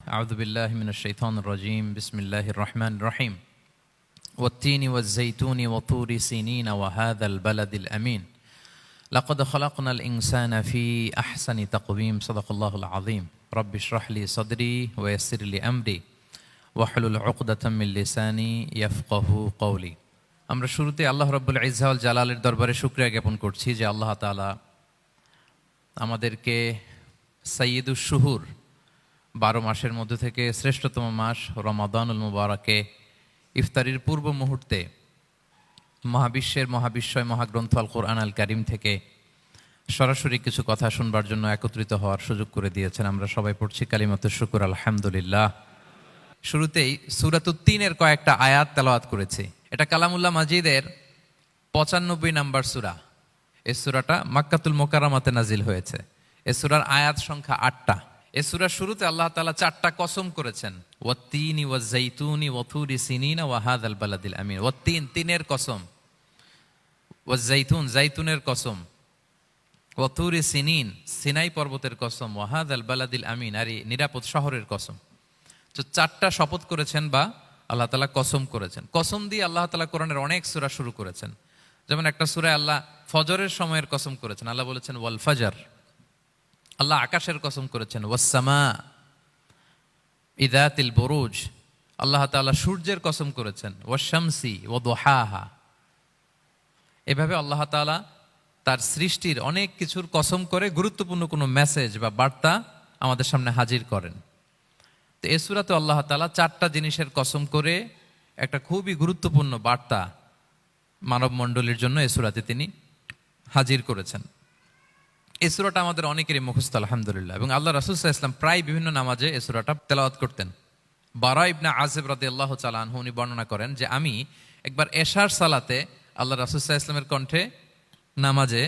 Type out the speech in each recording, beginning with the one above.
أعوذ بالله من الشيطان الرجيم بسم الله الرحمن الرحيم والتين والزيتون وطور سينين وهذا البلد الأمين لقد خلقنا الإنسان في أحسن تقويم صدق الله العظيم رب اشرح لي صدري ويسر لي أمري واحلل عقدة من لساني يفقه قولي আমরা শুরুতে আল্লাহ রাব্বুল ইজ্জা ওয়াল জালালের দরবারে শুকরিয়া জ্ঞাপন করছি যে আল্লাহ তাআলা আমাদেরকে সাইয়্যিদুশ শুহুর 12 মাসের মধ্যে থেকে শ্রেষ্ঠতম মাস রমাদানুল মুবারাকে ইফতারির পূর্ব মুহূর্তে মহাবিশ্বের মহাবিশ্বয় মহাগ্রন্থ আল কোরআন আল কারীম থেকে সরাসরি কিছু কথা শুনবার জন্য একত্রিত হওয়ার সুযোগ করে দিয়েছেন। আমরা সবাই পড়ছি কালিমাতুশ শুকর আলহামদুলিল্লাহ। শুরুতেই সূরাতুত তিনের কয়েকটা আয়াত তেলাওয়াত করেছি। এটা কালামুল্লাহ মাজিদের 95 নম্বর সূরা। এই সূরাটা মক্কাতুল মুকাররমাতে নাজিল হয়েছে। এই সূরার আয়াত সংখ্যা 8টা। এই সূরার শুরুতে আল্লাহ তাআলা 4টা কসম করেছেন, ওয়াত-তিনি ওয়াজ-যাইতুনি ওয়া তুরি সিনিনা ওয়া হাযাল বালাদিল আমিন। ওয়াত-তিন তিনের কসম, ওয়াজ-যাইতুন যাইতুনের কসম, ওয়া তুরি সিনিন সিনাই পর্বতের কসম, ওয়া হাযাল বালাদিল আমিন আর এই নিরাপদ শহরের কসম। তো 4টা শপথ করেছেন বা আল্লাহ তাআলা কসম করেছেন। কসম দিয়ে আল্লাহ তাআলা কোরআনের অনেক সূরা শুরু করেছেন। যেমন একটা সূরায় আল্লাহ ফজরের সময়ের কসম করেছেন, আল্লাহ বলেছেন ওয়াল ফাজর। আল্লাহ আকাশের কসম করেছেন ওয়াস-সামা ইযাতিল বুরুজ। আল্লাহ তাআলা সূর্যের কসম করেছেন ওয়াশ-শামসি ওয়া দুহাহা। এভাবে আল্লাহ তাআলা তার সৃষ্টির অনেক কিছুর কসম করে গুরুত্বপূর্ণ কোনো মেসেজ বা বার্তা আমাদের সামনে হাজির করেন। তো এই সূরাতে আল্লাহ তাআলা 4টা জিনিসের কসম করে একটা খুবই গুরুত্বপূর্ণ বার্তা মানব মণ্ডলীর জন্য এই সূরাতে তিনি হাজির করেছেন। এই সূরাটা আমাদের অনেকেরই মুখস্থ আলহামদুলিল্লাহ, এবং আল্লাহ রাসূল সাল্লাল্লাহু আলাইহি ওয়াসাল্লাম প্রায় বিভিন্ন নামাজে এই সূরাটা তেলাওয়াত করতেন। বারা ইবনে আযিব রাদিয়াল্লাহু তাআলা আনহু উনি বর্ণনা করেন যে আমি একবার এশার সালাতে আল্লাহ রাসূল সাল্লাল্লাহু আলাইহি ওয়াসাল্লামের কণ্ঠে নামাজে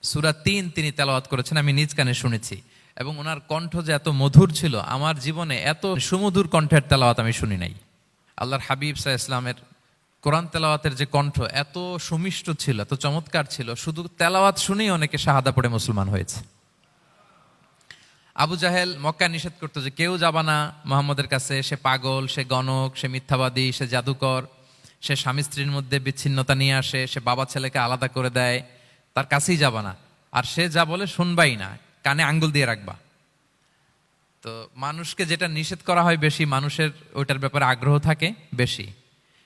সূরা 3 তিনি তেলাওয়াত করেছেন, আমি নিজ কানে শুনেছি, এবং ওনার কণ্ঠ যে এত মধুর ছিল, আমার জীবনে এত সুমধুর কণ্ঠের তেলাওয়াত আমি শুনি নাই। আল্লাহর হাবিব সাল্লাল্লাহু আলাইহি ওয়াসাল্লামের কোরআন তেলাওয়াতের যে কণ্ঠ এত সুমিষ্ট ছিল, এত চমৎকার ছিল, শুধু তেলাওয়াত শুনেই অনেকে শাহাদা পড়ে মুসলমান হয়েছে। আবু জাহেল মক্কা নিষেধ করতো যে কেউ যাবা না মুহাম্মদের কাছে, সে পাগল, সে গণক, সে মিথ্যাবাদী, সে জাদুকর, সে স্বামী স্ত্রীর মধ্যে বিচ্ছিন্নতা নিয়ে আসে, সে বাবা ছেলেকে আলাদা করে দেয়, তার কাছেই যাবা না, আর সে যা বলে শুনবাই না, কানে আঙ্গুল দিয়ে রাখবা। তো মানুষকে যেটা নিষেধ করা হয় বেশি, মানুষের ওইটার ব্যাপারে আগ্রহ থাকে বেশি।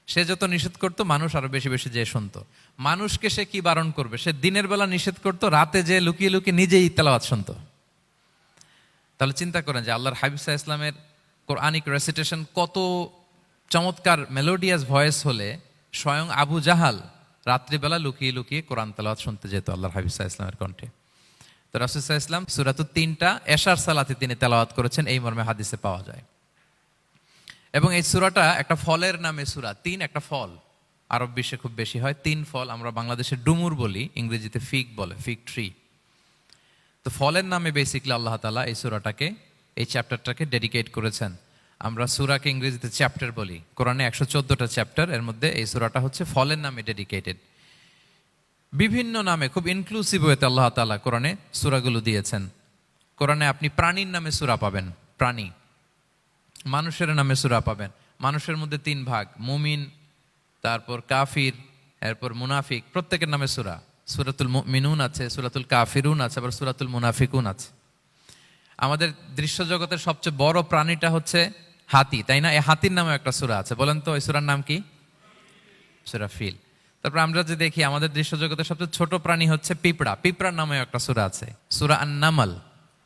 সে যত নিষেধ করতো মানুষ আরো বেশি বেশি যে শুনতো। মানুষকে সে কি বারণ করবে, সে দিনের বেলা নিষেধ করতো, রাতে যে লুকিয়ে লুকিয়ে নিজেই তেলাওয়াত শুনতো। তাহলে চিন্তা করেন যে আল্লাহর হাবিব সাল্লাল্লাহু আলাইহি ওয়াসাল্লামের কোরআনিক রেসিটেশন কত চমৎকার মেলোডিয়াস ভয়েস হলে স্বয়ং আবু জাহাল রাত্রিবেলা লুকিয়ে লুকিয়ে কোরআন তেলাওয়াত শুনতে যেত আল্লাহর হাবিব সাল্লাল্লাহু আলাইহি ওয়াসাল্লামের কণ্ঠে। তো রাসূল সাল্লাল্লাহু আলাইহি ওয়াসাল্লাম সূরাতুত 3টা এশার সালাতে তিনি তেলাওয়াত করেছেন, এই মর্মে হাদিসে পাওয়া যায়। এবং এই সূরাটা একটা ফলের নামে সূরা। 3 একটা ফল, আরব বিশ্বে খুব বেশি হয় 3 ফল। আমরা বাংলাদেশে ডুমুর বলি, ইংরেজিতে ফিগ বলে, ফিগ ট্রি। তো ফলের নামে বেসিক্যালি আল্লাহ তাআলা এই সূরাটাকে, এই চ্যাপ্টারটাকে ডেডিকেট করেছেন। আমরা সূরাকে ইংরেজিতে চ্যাপ্টার বলি। কোরআনে 114টা চ্যাপ্টার, এর মধ্যে এই সূরাটা হচ্ছে ফলের নামে ডেডিকেটেড। বিভিন্ন নামে খুব ইনক্লুসিভ ওয়েতে আল্লাহ তাআলা কোরআনে সূরাগুলো দিয়েছেন। কোরআনে আপনি প্রাণীর নামে সূরা পাবেন, প্রাণী। মানুষের নামে সূরা পাবেন। মানুষের মধ্যে 3 ভাগ, মুমিন, তারপর কাফির, এরপর মুনাফিক, প্রত্যেকের নামে সূরা। সূরাতুল মুমিনুন আছে, সূরাতুল কাফিরুন আছে, আবার সূরাতুল মুনাফিকুন আছে। আমাদের দৃশ্য জগতের সবচেয়ে বড় প্রাণীটা হচ্ছে হাতি, তাই না? এই হাতির নামে একটা সূরা আছে, বলেন তো এই সূরার নাম কি? সূরা ফিল। তারপর আমরা যে দেখি আমাদের দৃশ্য জগতের সবচেয়ে ছোট প্রাণী হচ্ছে পিঁপড়া, পিঁপড়ার নামে একটা সূরা আছে, সূরা আন-নামল।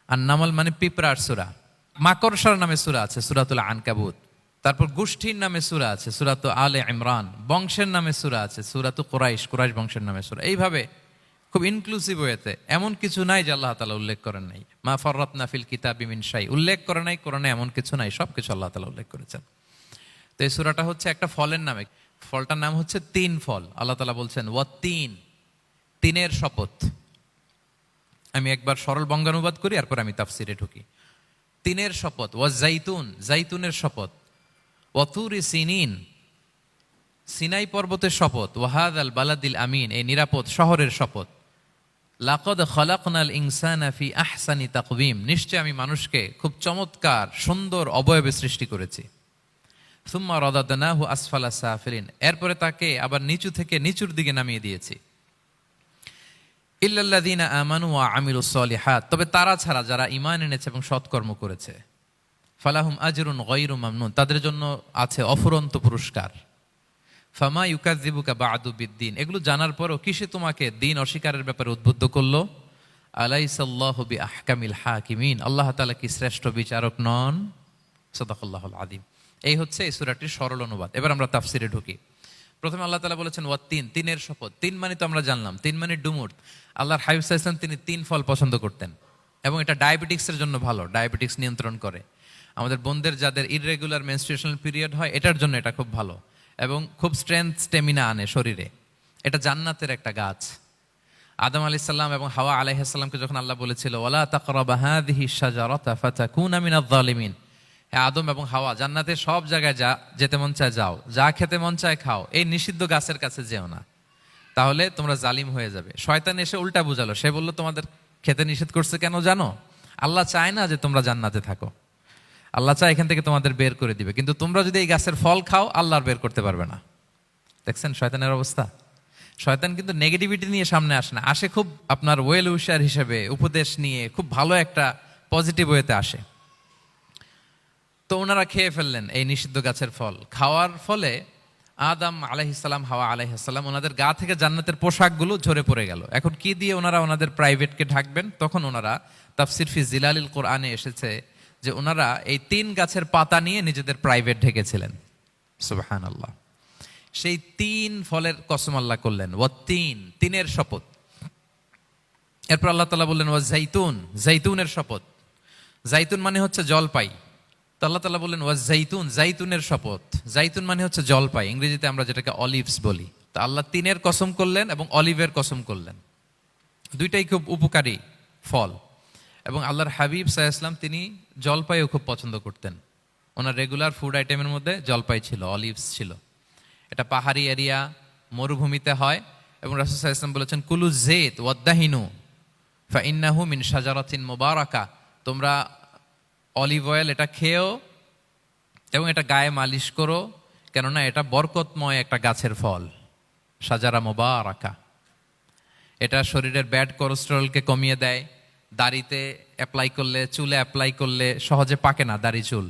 আন-নামল মানে পিঁপড়ার সূরা। মাকড়সার নামে সূরা আছে, সূরাতুল আনকাবুত। তারপর গোষ্ঠীর নামে সূরা আছে, সূরাতু আলে ইমরান। বংশের নামে সূরা আছে, সূরাতু কুরাইশ, কুরাইশ বংশের নামে সূরা। এইভাবে খুব ইনক্লুসিভ ওয়েতে, এমন কিছু নাই যে আল্লাহ তাআলা উল্লেখ করেন নাই। মা ফাররাতনা ফিল কিতাবি মিন শাই, উল্লেখ করে নাই কোরআনে এমন কিছু নাই, সবকিছু আল্লাহ তাআলা উল্লেখ করেছেন। তো এই সূরাটা হচ্ছে একটা ফলের নামে। ফলটার নাম হচ্ছে 3 ফল। আল্লাহ তাআলা বলছেন ওয়াত-তিন, তিনের শপথ। আমি একবার সরল বঙ্গানুবাদ করি, এরপর আমি তাফসিরে ঢুকি। 3-এর শপথ, ওয়াজ-যাইতুন, যাইতুনের শপথ, ওয়া তুরি সিনিন, সিনাই পর্বতের শপথ, ওয়া হাযাল বালাদিল আমিন, এই নিরাপদ শহরের শপথ, লাকাদ খালাকনাল ইনসানা ফি আহসানি তাকওয়িম, নিশ্চয় আমি মানুষকে খুব চমৎকার সুন্দর অবয়বে সৃষ্টি করেছি। সুম্মা রাদাদনাহু আসফালা সাফিলিন, এরপরে তাকে আবার নিচু থেকে নিচুর দিকে নামিয়ে দিয়েছি। ইল্লাল্লাযীনা আমানু ওয়া আমিলুস সলিহাত, তবে তারা ছাড়া যারা ঈমান এনেছে এবং সৎকর্ম করেছে। ফালাহুম আজরুন গায়রু মামনুন, তাদের জন্য আছে অফুরন্ত পুরস্কার। ফামা ইউকাযযিবুকা বা'দু বিদ্দিন, এগুলো জানার পরও কিসে তোমাকে দিন অস্বীকারের ব্যাপারে উদ্বুদ্ধ করলো? আলাইসাল্লাহু বিআহকামিল হাকিমিন, আল্লাহ তাআলা কি শ্রেষ্ঠ বিচারক নন? সাদাকাল্লাহুল আযীম। এই হচ্ছে এই সূরাটির সরল অনুবাদ। এবার আমরা তাফসিরে ঢুকি। প্রথমে আল্লাহ তাআলা বলেছেন ওয়াত্তিন, তিনের শপথ। তিন মানে তো আমরা জানলাম, তিন মানে ডুমুর। আল্লাহর হাবিব সাল্লাল্লাহু আলাইহি ওয়াসাল্লাম তিনি তিন ফল পছন্দ করতেন এবং এটা ডায়াবেটিক্সের জন্য ভালো, ডায়াবেটিক্স নিয়ন্ত্রণ করে। আমাদের বোনদের যাদের ইররেগুলার মেনস্ট্রুয়েশনাল পিরিয়ড হয় এটার জন্য এটা খুব ভালো এবং খুব স্ট্রেংথ স্টেমিনা আনে শরীরে। এটা জান্নাতের একটা গাছ। আদম আলাইহিস সালাম এবং হাওয়া আলাইহিস সালামকে যখন আল্লাহ বলেছিল ওয়ালা তাকরাবা হাযিহি শাজারাতা ফাতাকুনা মিনাজ জালিমিন, হ্যাঁ আদম এবং হাওয়া জান্নাতের সব জায়গায় যা যেতে মন চায় যাও, যা খেতে মন চায় খাও, এই নিষিদ্ধ গাছের কাছে যেও না, তাহলে তোমরা জালিম হয়ে যাবে। শয়তান এসে উল্টা বুঝালো, সে বলল তোমাদের খেতে নিষেধ করছে কেন জানো? আল্লাহ চায় না যে তোমরা জান্নাতে থাকো, আল্লাহ চায় এখান থেকে তোমাদের বের করে দিবে, কিন্তু তোমরা যদি এই গাছের ফল খাও আল্লাহ আর বের করতে পারবে না। দেখছেন শয়তানের অবস্থা? শয়তান কিন্তু নেগেটিভিটি নিয়ে সামনে আসে না, আসে খুব আপনার ওয়েল উইশার হিসেবে, উপদেশ নিয়ে খুব ভালো একটা পজিটিভ ওয়েতে আসে। তো ওনারা খেয়ে ফেললেন এই নিষিদ্ধ গাছের ফল। খাওয়ার ফলে আদম আলাইহিস সালাম, হাওয়া আলাইহিস সালাম, ওনাদের গা থেকে জান্নাতের পোশাকগুলো ঝরে পড়ে গেল। এখন কি দিয়ে ওনারা ওনাদের প্রাইভেটকে ঢাকবেন? তখন ওনারা তাফসির ফি জিলালিল কোরআনে এসেছে যে ওনারা এই তিন গাছের পাতা নিয়ে নিজেদের প্রাইভেট ঢেকেছিলেন। সুবহানাল্লাহ। সেই তিন ফলের কসম আল্লাহ করলেন, ওয়াত্তিন, তিনের শপথ। এরপর আল্লাহ তাআলা বললেন ওয়া জাইতুন, জাইতুনের শপথ। জাইতুন মানে হচ্ছে জলপাই। তো আল্লাহ তাআলা বললেন ওয়া জাইতুন, জাইতুনের শপথ। জাইতুন মানে হচ্ছে জলপাই, ইংরেজিতে আমরা যেটাকে অলিভস বলি। তো আল্লাহ তিনের কসম করলেন এবং অলিভের কসম করলেন। দুইটাই খুব উপকারী ফল এবং আল্লাহর হাবিব সাল্লাল্লাহু আলাইহি ওয়াসাল্লাম তিনি জলপাইও খুব পছন্দ করতেন। ওনার রেগুলার ফুড আইটেমের মধ্যে জলপাই ছিল, অলিভস ছিল। এটা পাহাড়ি এরিয়া, মরুভূমিতে হয় এবং রাসূল সাল্লাল্লাহু আলাইহি ওয়াসাল্লাম বলেছেন কুলু যাইত ওয়াদ্দাহিনু ফাইন্নাহু মিন শাজারাতিন মুবারাকা, তোমরা অলিভ অয়েল এটা খেও এবং এটা গায়ে মালিশ করো, কেননা এটা বরকতময় একটা গাছের ফল, শাজারা মুবারাকা। এটা শরীরের ব্যাড কোলেস্টেরলকে কমিয়ে দেয়, দাড়িতে অ্যাপ্লাই করলে, চুলে অ্যাপ্লাই করলে সহজে পাকে না দাড়ি চুল,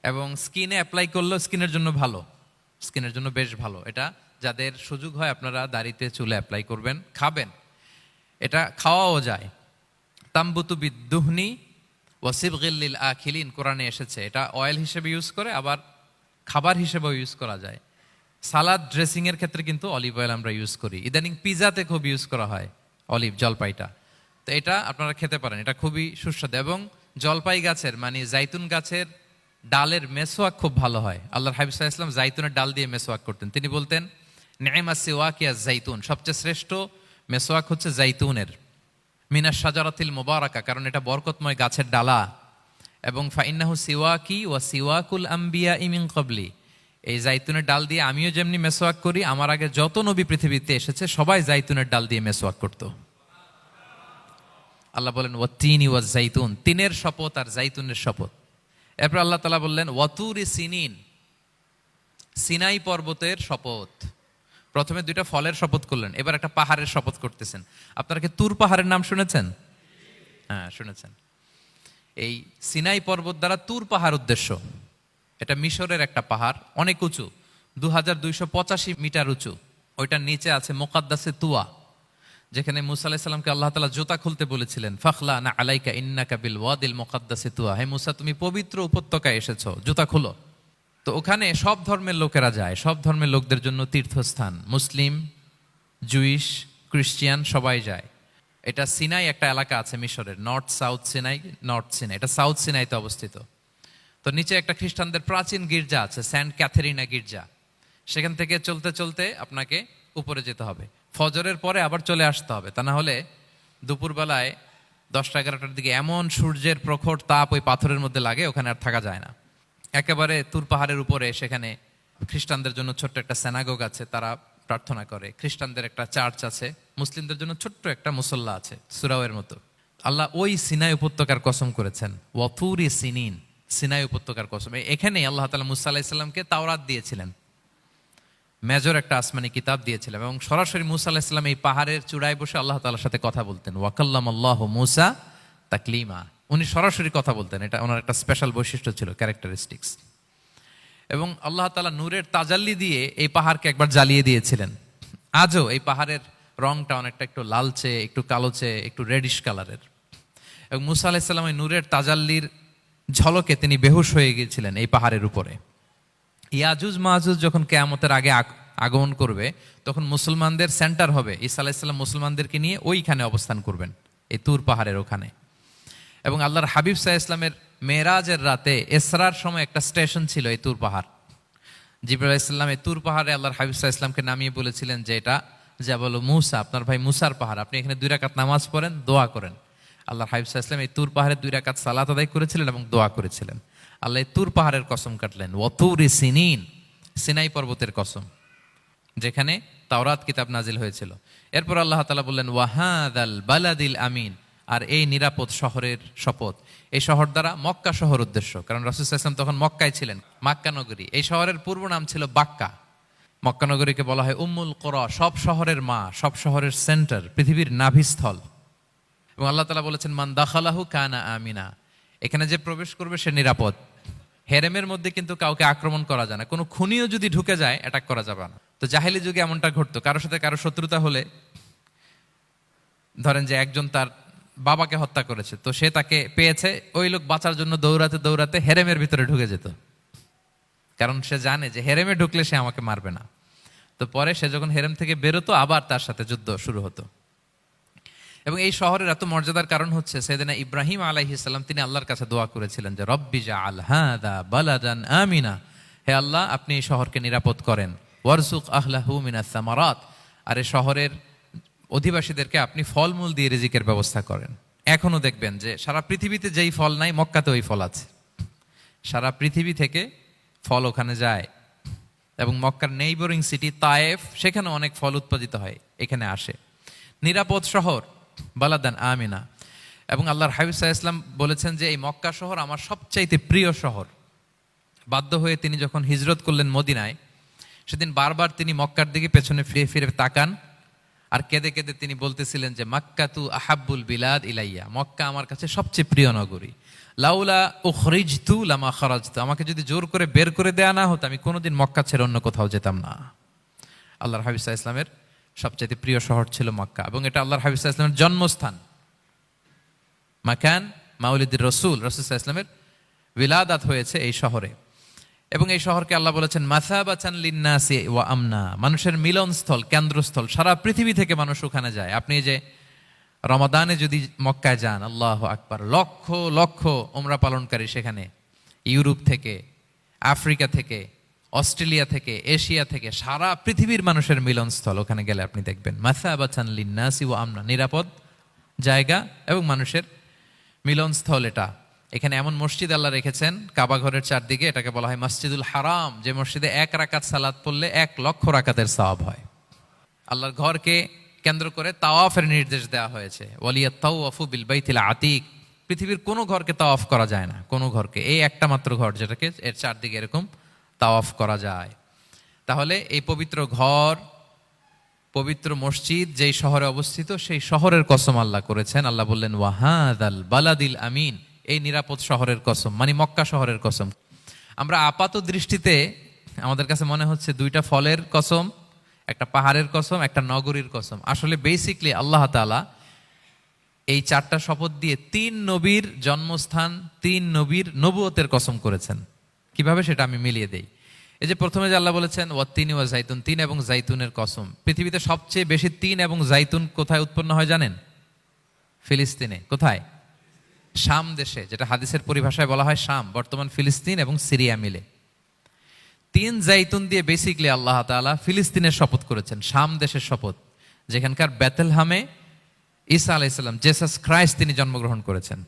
এবং স্কিনে অ্যাপ্লাই করলেও স্কিনের জন্য ভালো, স্কিনের জন্য বেশ ভালো। এটা যাদের সুযোগ হয় আপনারা দাড়িতে চুলে অ্যাপ্লাই করবেন, খাবেন। এটা খাওয়াও যায়। তাম্বুতু বিদ্দুহনি ওয়াসিবগিল লিল আখিলিন, কোরআনে এসেছে। এটা অয়েল হিসেবে ইউজ করে, আবার খাবার হিসেবেও ইউজ করা যায়। সালাদ ড্রেসিং এর ক্ষেত্রে কিন্তু অলিভ অয়েল আমরা ইউজ করি। ইদানিং পিজাতে খুব ইউজ করা হয় অলিভ, জলপাইটা। তো এটা আপনারা খেতে পারেন, এটা খুবই সুস্বাদু। এবং জলপাই গাছের মানে জাইতুন গাছের ডালের মেসওয়াক খুব ভালো হয়। আল্লাহর হাবিব সাল্লাল্লাহু আলাইহি ওয়াসাল্লাম জাইতুনের ডাল দিয়ে মেসওয়াক করতেন। তিনি বলতেন নি'মাস সিওয়াকিয়া জাইতুন, সবচেয়ে শ্রেষ্ঠ মেসওয়াক হচ্ছে জাইতুনের। মিনাশ শাজারাতিল মুবারাকা, কারণ এটা বরকতময় গাছের ডালা। এবং ফাইন্নাহু সিওয়াকি ওয়া সিওয়াকুল আম্বিয়া মিন ক্বাবলি, এই জাইতুনের ডাল দিয়ে আমিও যেমনি মেসওয়াক করি, আমার আগে যত নবী পৃথিবীতে এসেছে সবাই জাইতুনের ডাল দিয়ে মেসওয়াক করত। আল্লাহ বলেন ওয়াত্তিনি ওয়াজ জাইতুন, তিনের শপথ আর জাইতুনের শপথ। এরপর আল্লাহ তাআলা বললেন ওয়াতুরি সিনিন, সিনাই পর্বতের শপথ। প্রথমে দুইটা ফলের শপথ করলেন, এবার একটা পাহাড়ের শপথ করতেছেন। আপনারা কি তুর পাহাড়ের নাম শুনেছেন? হ্যাঁ শুনেছেন। এই সিনাই পর্বত দ্বারা তুর পাহাড় উদ্দেশ্য। এটা মিশরের একটা পাহাড়, অনেক উঁচু, 2285 মিটার উঁচু। ওইটার নিচে আছে মুকাদ্দাসে তুয়া, যেখানে মুসা আলাইহিস সালামকে আল্লাহ তাআলা জুতা খুলতে বলেছিলেন। ফাখলা না আলাইকা ইন্নাকা বিল ওয়াদিল মুকাদ্দাসে তুয়া, হে মুসা তুমি পবিত্র উপত্যকায় এসেছো, জুতা খুলো। তো ওখানে সব ধর্মের লোকেরা যায়, সব ধর্মের লোকদের জন্য তীর্থস্থান। মুসলিম, জুইশ, খ্রিস্টিয়ান সবাই যায়। এটা সিনাই একটা এলাকা আছে মিশরের, north south Sinai, north Sinai, এটা সাউথ সিনাইতে অবস্থিত। তো নিচে একটা খ্রিস্টানদের প্রাচীন গির্জা আছে, সেন্ট ক্যাথেরিনা গির্জা। সেখান থেকে চলতে চলতে আপনাকে উপরে যেতে হবে, ফজরের পরে আবার চলে আসতে হবে, তা না হলে দুপুরবেলায় 10টা-11টার দিকে এমন সূর্যের প্রখর তাপ ওই পাথরের মধ্যে লাগে, ওখানে আর থাকা যায় না। একেবারে তুর পাহাড়ের উপরে সেখানে খ্রিস্টানদের জন্য ছোট্ট একটা সেনাগোগ আছে, তারা প্রার্থনা করে। খ্রিস্টানদের একটা চার্চ আছে, মুসলিমদের জন্য ছোট্ট একটা মুসল্লা আছে সুরাওয়ের মতো। আল্লাহ ওই সিনাই উপত্যকার কসম করেছেন, ওয়াতুরি সিনিন, সিনাই উপত্যকার কসম। এখানেই আল্লাহ তাআলা মুসা আলাইহিস সালামকে তাওরাত দিয়েছিলেন, মেজর একটা আসমানি কিতাব দিয়েছিলেন, এবং সরাসরি মুসা আলাইহিস সালাম এই পাহাড়ের চূড়ায় বসে আল্লাহ তাআলার সাথে কথা বলতেন। ওয়াকাল্লামাল্লাহু মুসা তাকলিমা, উনি সরাসরি কথা বলতেন, এটা ওনার একটা স্পেশাল বৈশিষ্ট্য ছিল, ক্যারেক্টারিস্টিক্স। এবং আল্লাহ তাআলা নূরের তাজাল্লি দিয়ে এই পাহাড়কে একবার জ্বালিয়ে দিয়েছিলেন। আজও এই পাহাড়ের রংটা অনেকটা একটু লালচে, একটু কালোচে, একটু রেডিশ কালারের। এবং মুসা আলাইহিস সালাম এই নূরের তাজাল্লির ঝলকে তিনি বেহুশ হয়ে গিয়েছিলেন এই পাহাড়ের উপরে। ইয়াজুজ মাহাজুজ যখন কিয়ামতের আগে আগমন করবে, তখন মুসলমানদের সেন্টার হবে। ঈসা আলাইহিস সালাম মুসলমানদেরকে নিয়ে ওইখানে অবস্থান করবেন, এই তুর পাহাড়ের ওখানে। এবং আল্লাহর হাবিব সাল্লাল্লাহু আলাইহি ওয়াসাল্লামের মেরাজের রাতে ইসরার সময় একটা স্টেশন ছিল এই তুর পাহাড়। জিবরাইল আলাইহিস সালাম এই তুর পাহাড়ে আল্লাহর হাবিব সাল্লাল্লাহু আলাইহি ওয়াসাল্লামকে নামিয়ে বলেছিলেন যে এটা জাবাল মুসা, আপনার ভাই মুসার পাহাড়, আপনি এখানে 2 রাকাত নামাজ পড়েন, দোয়া করেন। আল্লাহর হাবিব সাল্লাল্লাহু আলাইহি ওয়াসাল্লাম এই তুর পাহাড়ে 2 রাকাত সালাত আদায় করেছিলেন এবং দোয়া করেছিলেন। আল্লাহ এই তুর পাহাড়ের কসম কাটলেন, ওয়াতুরি সিনিন, সিনাই পর্বতের কসম, যেখানে তাওরাত কিতাব নাজিল হয়েছিল। এরপর আল্লাহ তাআলা বললেন, ওয়াহাদাল বালাদিল আমিন, আর এই নিরাপদ শহরের শপথ। এই শহর দ্বারা মক্কা শহর উদ্দেশ্য, কারণ রাসূল সাল্লাল্লাহু আলাইহি ওয়াসাল্লাম তখন মক্কায় ছিলেন, মক্কা নগরী। এই শহরের পূর্ব নাম ছিল বাক্কা। মক্কা নগরীকে বলা হয় উম্মুল কুরা, সব শহরের মা, সব শহরের সেন্টার, পৃথিবীর নাভিস্থল। এবং আল্লাহ তাআলা বলেছেন, মান দাখালাহু কানা আমিনা, এখানে যে প্রবেশ করবে সে নিরাপদ। হেরেমের মধ্যে কিন্তু কাউকে আক্রমণ করা যায় না, কোনো খুনিও যদি ঢুকে যায় অ্যাটাক করা যাবে না। তো জাহেলি যুগে এমনটা ঘটতো, কারোর সাথে কারো শত্রুতা হলে, ধরেন যে একজন তার বাবাকে হত্যা করেছে, তো সে তাকে পেয়েছে, ওই লোক বাঁচার জন্য দৌড়াতে দৌড়াতে হেরেমের ভিতরে ঢুকে যেত, কারণ সে জানে যে হেরেমে ঢুকলে সে আমাকে মারবে না। তো পরে সে যখন হেরেম থেকে বেরোতো, আবার তার সাথে যুদ্ধ শুরু হতো। এবং এই শহরের এত মর্যাদার কারণ হচ্ছে সাইয়েদনা ইব্রাহিম আলাইহিস সালাম, তিনি আল্লাহর কাছে দোয়া করেছিলেন যে রব্বি জাআল হাযা বালাদান আমিনা, হে আল্লাহ আপনি এই শহরকে নিরাপদ করেন, ওয়ারযুক আহলাহু মিনাস সামারাত, আর এই শহরের অধিবাসীদেরকে আপনি ফলমূল দিয়ে রিজিকের ব্যবস্থা করেন। এখনো দেখবেন যে সারা পৃথিবীতে যেই ফল নাই, মক্কাতে ওই ফল আছে। সারা পৃথিবী থেকে ফল ওখানে যায়, এবং মক্কার নেইবরিং সিটি তায়েফ, সেখানে অনেক ফল উৎপাদিত হয়, এখানে আসে। নিরাপদ শহর, বালাদান আমিনা। এবং আল্লাহর হাবিব সাল্লাল্লাহু আলাইহি ওয়াসাল্লাম বলেছেন যে এই মক্কা শহর আমার সবচাইতে প্রিয় শহর। বাধ্য হয়ে তিনি যখন হিজরত করলেন মদিনায়, সেদিন বারবার তিনি মক্কার দিকে পেছনে ফিরে ফিরে তাকান, আর কেঁদে কেঁদে তিনি বলতেছিলেন যে মাক্কাতু আহাব্বুল বিলাদ ইলাইয়া, মক্কা আমার কাছে সবচেয়ে প্রিয় নগরী। লাউলা উখরিজতু লামা খারাজতু, আমাকে যদি জোর করে বের করে দেয়া না হতো, আমি কোনোদিন মক্কা ছেড়ে অন্য কোথাও যেতাম না। আল্লাহর হাবিব সাল্লাল্লাহু আলাইহি ওয়াসাল্লামের সবচেয়ে প্রিয় শহর ছিল মক্কা, এবং এটা আল্লাহর হাবিব সাল্লাল্লাহু আলাইহি ওয়াসাল্লামের জন্মস্থান, মাকান মাউলিদির রাসূল, রাসূল সাল্লাল্লাহু আলাইহি ওয়াসাল্লামের বিলাদাত হয়েছে এই শহরে। এবং এই শহরকে আল্লাহ বলেছেন মাসাবাতান লিন্নাসি ওয়া আমনা, মানুষের মিলনস্থল, কেন্দ্রস্থল, সারা পৃথিবী থেকে মানুষ ওখানে যায়। আপনি যে রমাদানে যদি মক্কায় যান, আল্লাহু আকবার, লক্ষ লক্ষ উমরা পালনকারী সেখানে, ইউরোপ থেকে, আফ্রিকা থেকে, অস্ট্রেলিয়া থেকে, এশিয়া থেকে, সারা পৃথিবীর মানুষের মিলনস্থল। ওখানে গেলে আপনি দেখবেন মাসাবাতান লিন্নাসি ওয়া আমনা, নিরাপদ জায়গা এবং মানুষের মিলনস্থল এটা। এখানে এমন মসজিদ আল্লাহ রেখেছেন কাবা ঘরের চারদিকে, এটাকে বলা হয় মসজিদুল হারাম, যে মসজিদে 1 রাকাত সালাত পড়লে 1 লক্ষ রাকাতের সওয়াব হয়। আল্লাহর ঘরকে কেন্দ্র করে তাওয়াফের নির্দেশ দেওয়া হয়েছে, ওয়ালিয়াত তাওয়াফু বিল বাইতিল আতিক, পৃথিবীর কোনো ঘরকে তাওয়াফ করা যায় না, কোনো ঘরকে, এই একটা মাত্র ঘর যেটাকে এর চারদিকে এরকম তাওয়াফ করা যায়। তাহলে এই পবিত্র ঘর, পবিত্র মসজিদ যেই শহরে অবস্থিত, সেই শহরের কসম আল্লাহ করেছেন। আল্লাহ বললেন ওয়াহাদাল বালাদিল আমিন, এই নিরাপদ শহরের কসম, মানে মক্কা শহরের কসম। আমরা আপাত দৃষ্টিতে আমাদের কাছে মনে হচ্ছে 2টা ফলের কসম, একটা পাহাড়ের কসম, একটা নগরীর কসম। আসলে বেসিকলি আল্লাহ তাআলা এই 4টা শপথ দিয়ে 3 নবীর জন্মস্থান, 3 নবীর নবুয়তের কসম করেছেন। কিভাবে সেটা আমি মিলিয়ে দেই। এই যে প্রথমে যে আল্লাহ বলেছেন ওয়াত্তিনি ওয়া জাইতুন, 3 এবং জাইতুনের কসম। পৃথিবীতে সবচেয়ে বেশি 3 এবং জাইতুন কোথায় উৎপন্ন হয় জানেন? ফিলিস্তিনে। কোথায়? শাম দেশে, যেটা হাদিসের পরিভাষায় বলা হয় শাম, বর্তমান ফিলিস্তিন এবং সিরিয়া মিলে। 3 জাইতুন দিয়ে বেসিকলি আল্লাহ তাআলা ফিলিস্তিনের শপথ করেছেন, শাম দেশের শপথ, যেখানকার বেথলহামে ঈসা আলাইহিস সালাম, জেসাস ক্রাইস্ট, তিনি জন্মগ্রহণ করেছেন,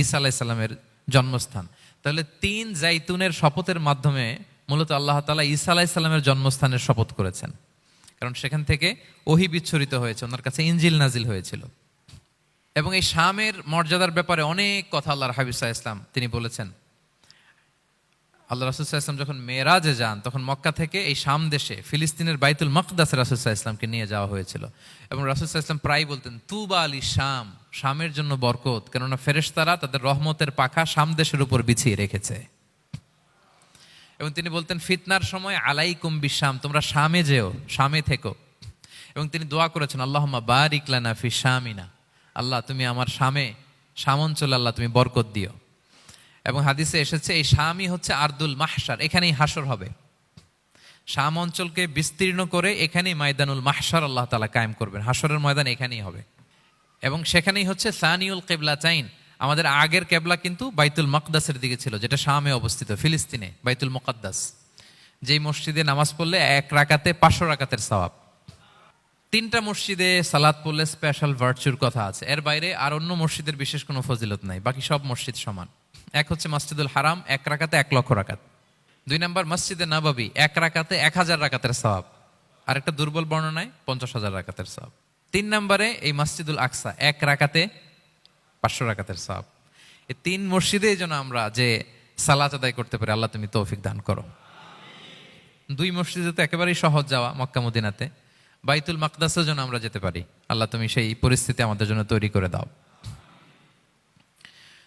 ঈসা আলাইহিস সালামের জন্মস্থান। তাহলে 3 জাইতুনের শপথের মাধ্যমে মূলত আল্লাহ তাআলা ঈসা আলাইহিস সালামের জন্মস্থানের শপথ করেছেন। কারণ সেখান থেকে ওহী বিচ্ছুরিত হয়েছে, ওনার কাছে ইনজিল নাজিল হয়েছিল। এবং এই শামের মর্যাদার ব্যাপারে অনেক কথা আল্লাহর হাবিব সাল্লাল্লাহু আলাইহি ওয়াসাল্লাম তিনি বলেছেন। আল্লাহ রাসূল সাল্লাল্লাহু আলাইহি ওয়াসাল্লাম যখন মেরাজে যান, তখন মক্কা থেকে এই শাম দেশে ফিলিস্তিনের বাইতুল মাকদাসে রাসূল সাল্লাল্লাহু আলাইহি ওয়াসাল্লামকে নিয়ে যাওয়া হয়েছিল। এবং রাসূল সাল্লাল্লাহু আলাইহি ওয়াসাল্লাম প্রায় বলতেন, তুবা আলি শাম, শামের জন্য বরকত, কেননা ফেরেশতারা তাদের রহমতের পাখা শাম দেশের উপর বিছিয়ে রেখেছে। এবং তিনি বলতেন, ফিতনার সময় আলাইকুম বিশাম, তোমরা শামে যেও, শামে থেকো। এবং তিনি দোয়া করেছেন, আল্লাহুম্মা বারিক লানা ফি শামিনা, আল্লাহ তুমি আমার শাম অঞ্চলে আল্লাহ তুমি বরকত দিও। এবং হাদিসে এসেছে এই শামই হচ্ছে আরদুল মাহশার, এখানেই হাসর হবে। শাম অঞ্চলকে বিস্তীর্ণ করে এখানেই ময়দানুল মাহশার আল্লাহ তাআলা কায়েম করবেন, হাসরের ময়দান এখানেই হবে। এবং সেখানেই হচ্ছে সানিউল কিবলাতাইন, আমাদের আগের কেবলা কিন্তু বাইতুল মাকদাসের দিকে ছিল, যেটা শামে অবস্থিত, ফিলিস্তিনে বাইতুল মুকাদ্দাস, যেই মসজিদে নামাজ পড়লে 1 রাকাতে 500 রাকাতের সওয়াব। 3টা মসজিদে সালাত পড়লে স্পেশাল ভার্চুর কথা আছে, এর বাইরে আর অন্য মসজিদের বিশেষ কোনো ফজিলত নাই, বাকি সব মসজিদ সমান। এক হচ্ছে মসজিদুল হারাম, 1 রাকাতে 1 লক্ষ রাকাত। 2 নম্বর মসজিদে নববী, 1 রাকাতে 1000 রাকাতের সওয়াব। আর একটা দুর্বল বর্ণনায় 50,000 রাকাতের সওয়াব। 3 নম্বরে এই মসজিদুল আকসা, 1 রাকাতে 500 রাকাতের সওয়াব। এই 3 মসজিদে যেন আমরা যে সালাত আদায় করতে পারি, আল্লাহ তুমি তৌফিক দান করো। 2 মসজিদে তো একেবারেই সহজ যাওয়া, মক্কা মদিনাতে। বাইতুল মাকদাসেও যেন আমরা যেতে পারি, আল্লাহ তুমি সেই পরিস্থিতি আমাদের জন্য তৈরি করে দাও।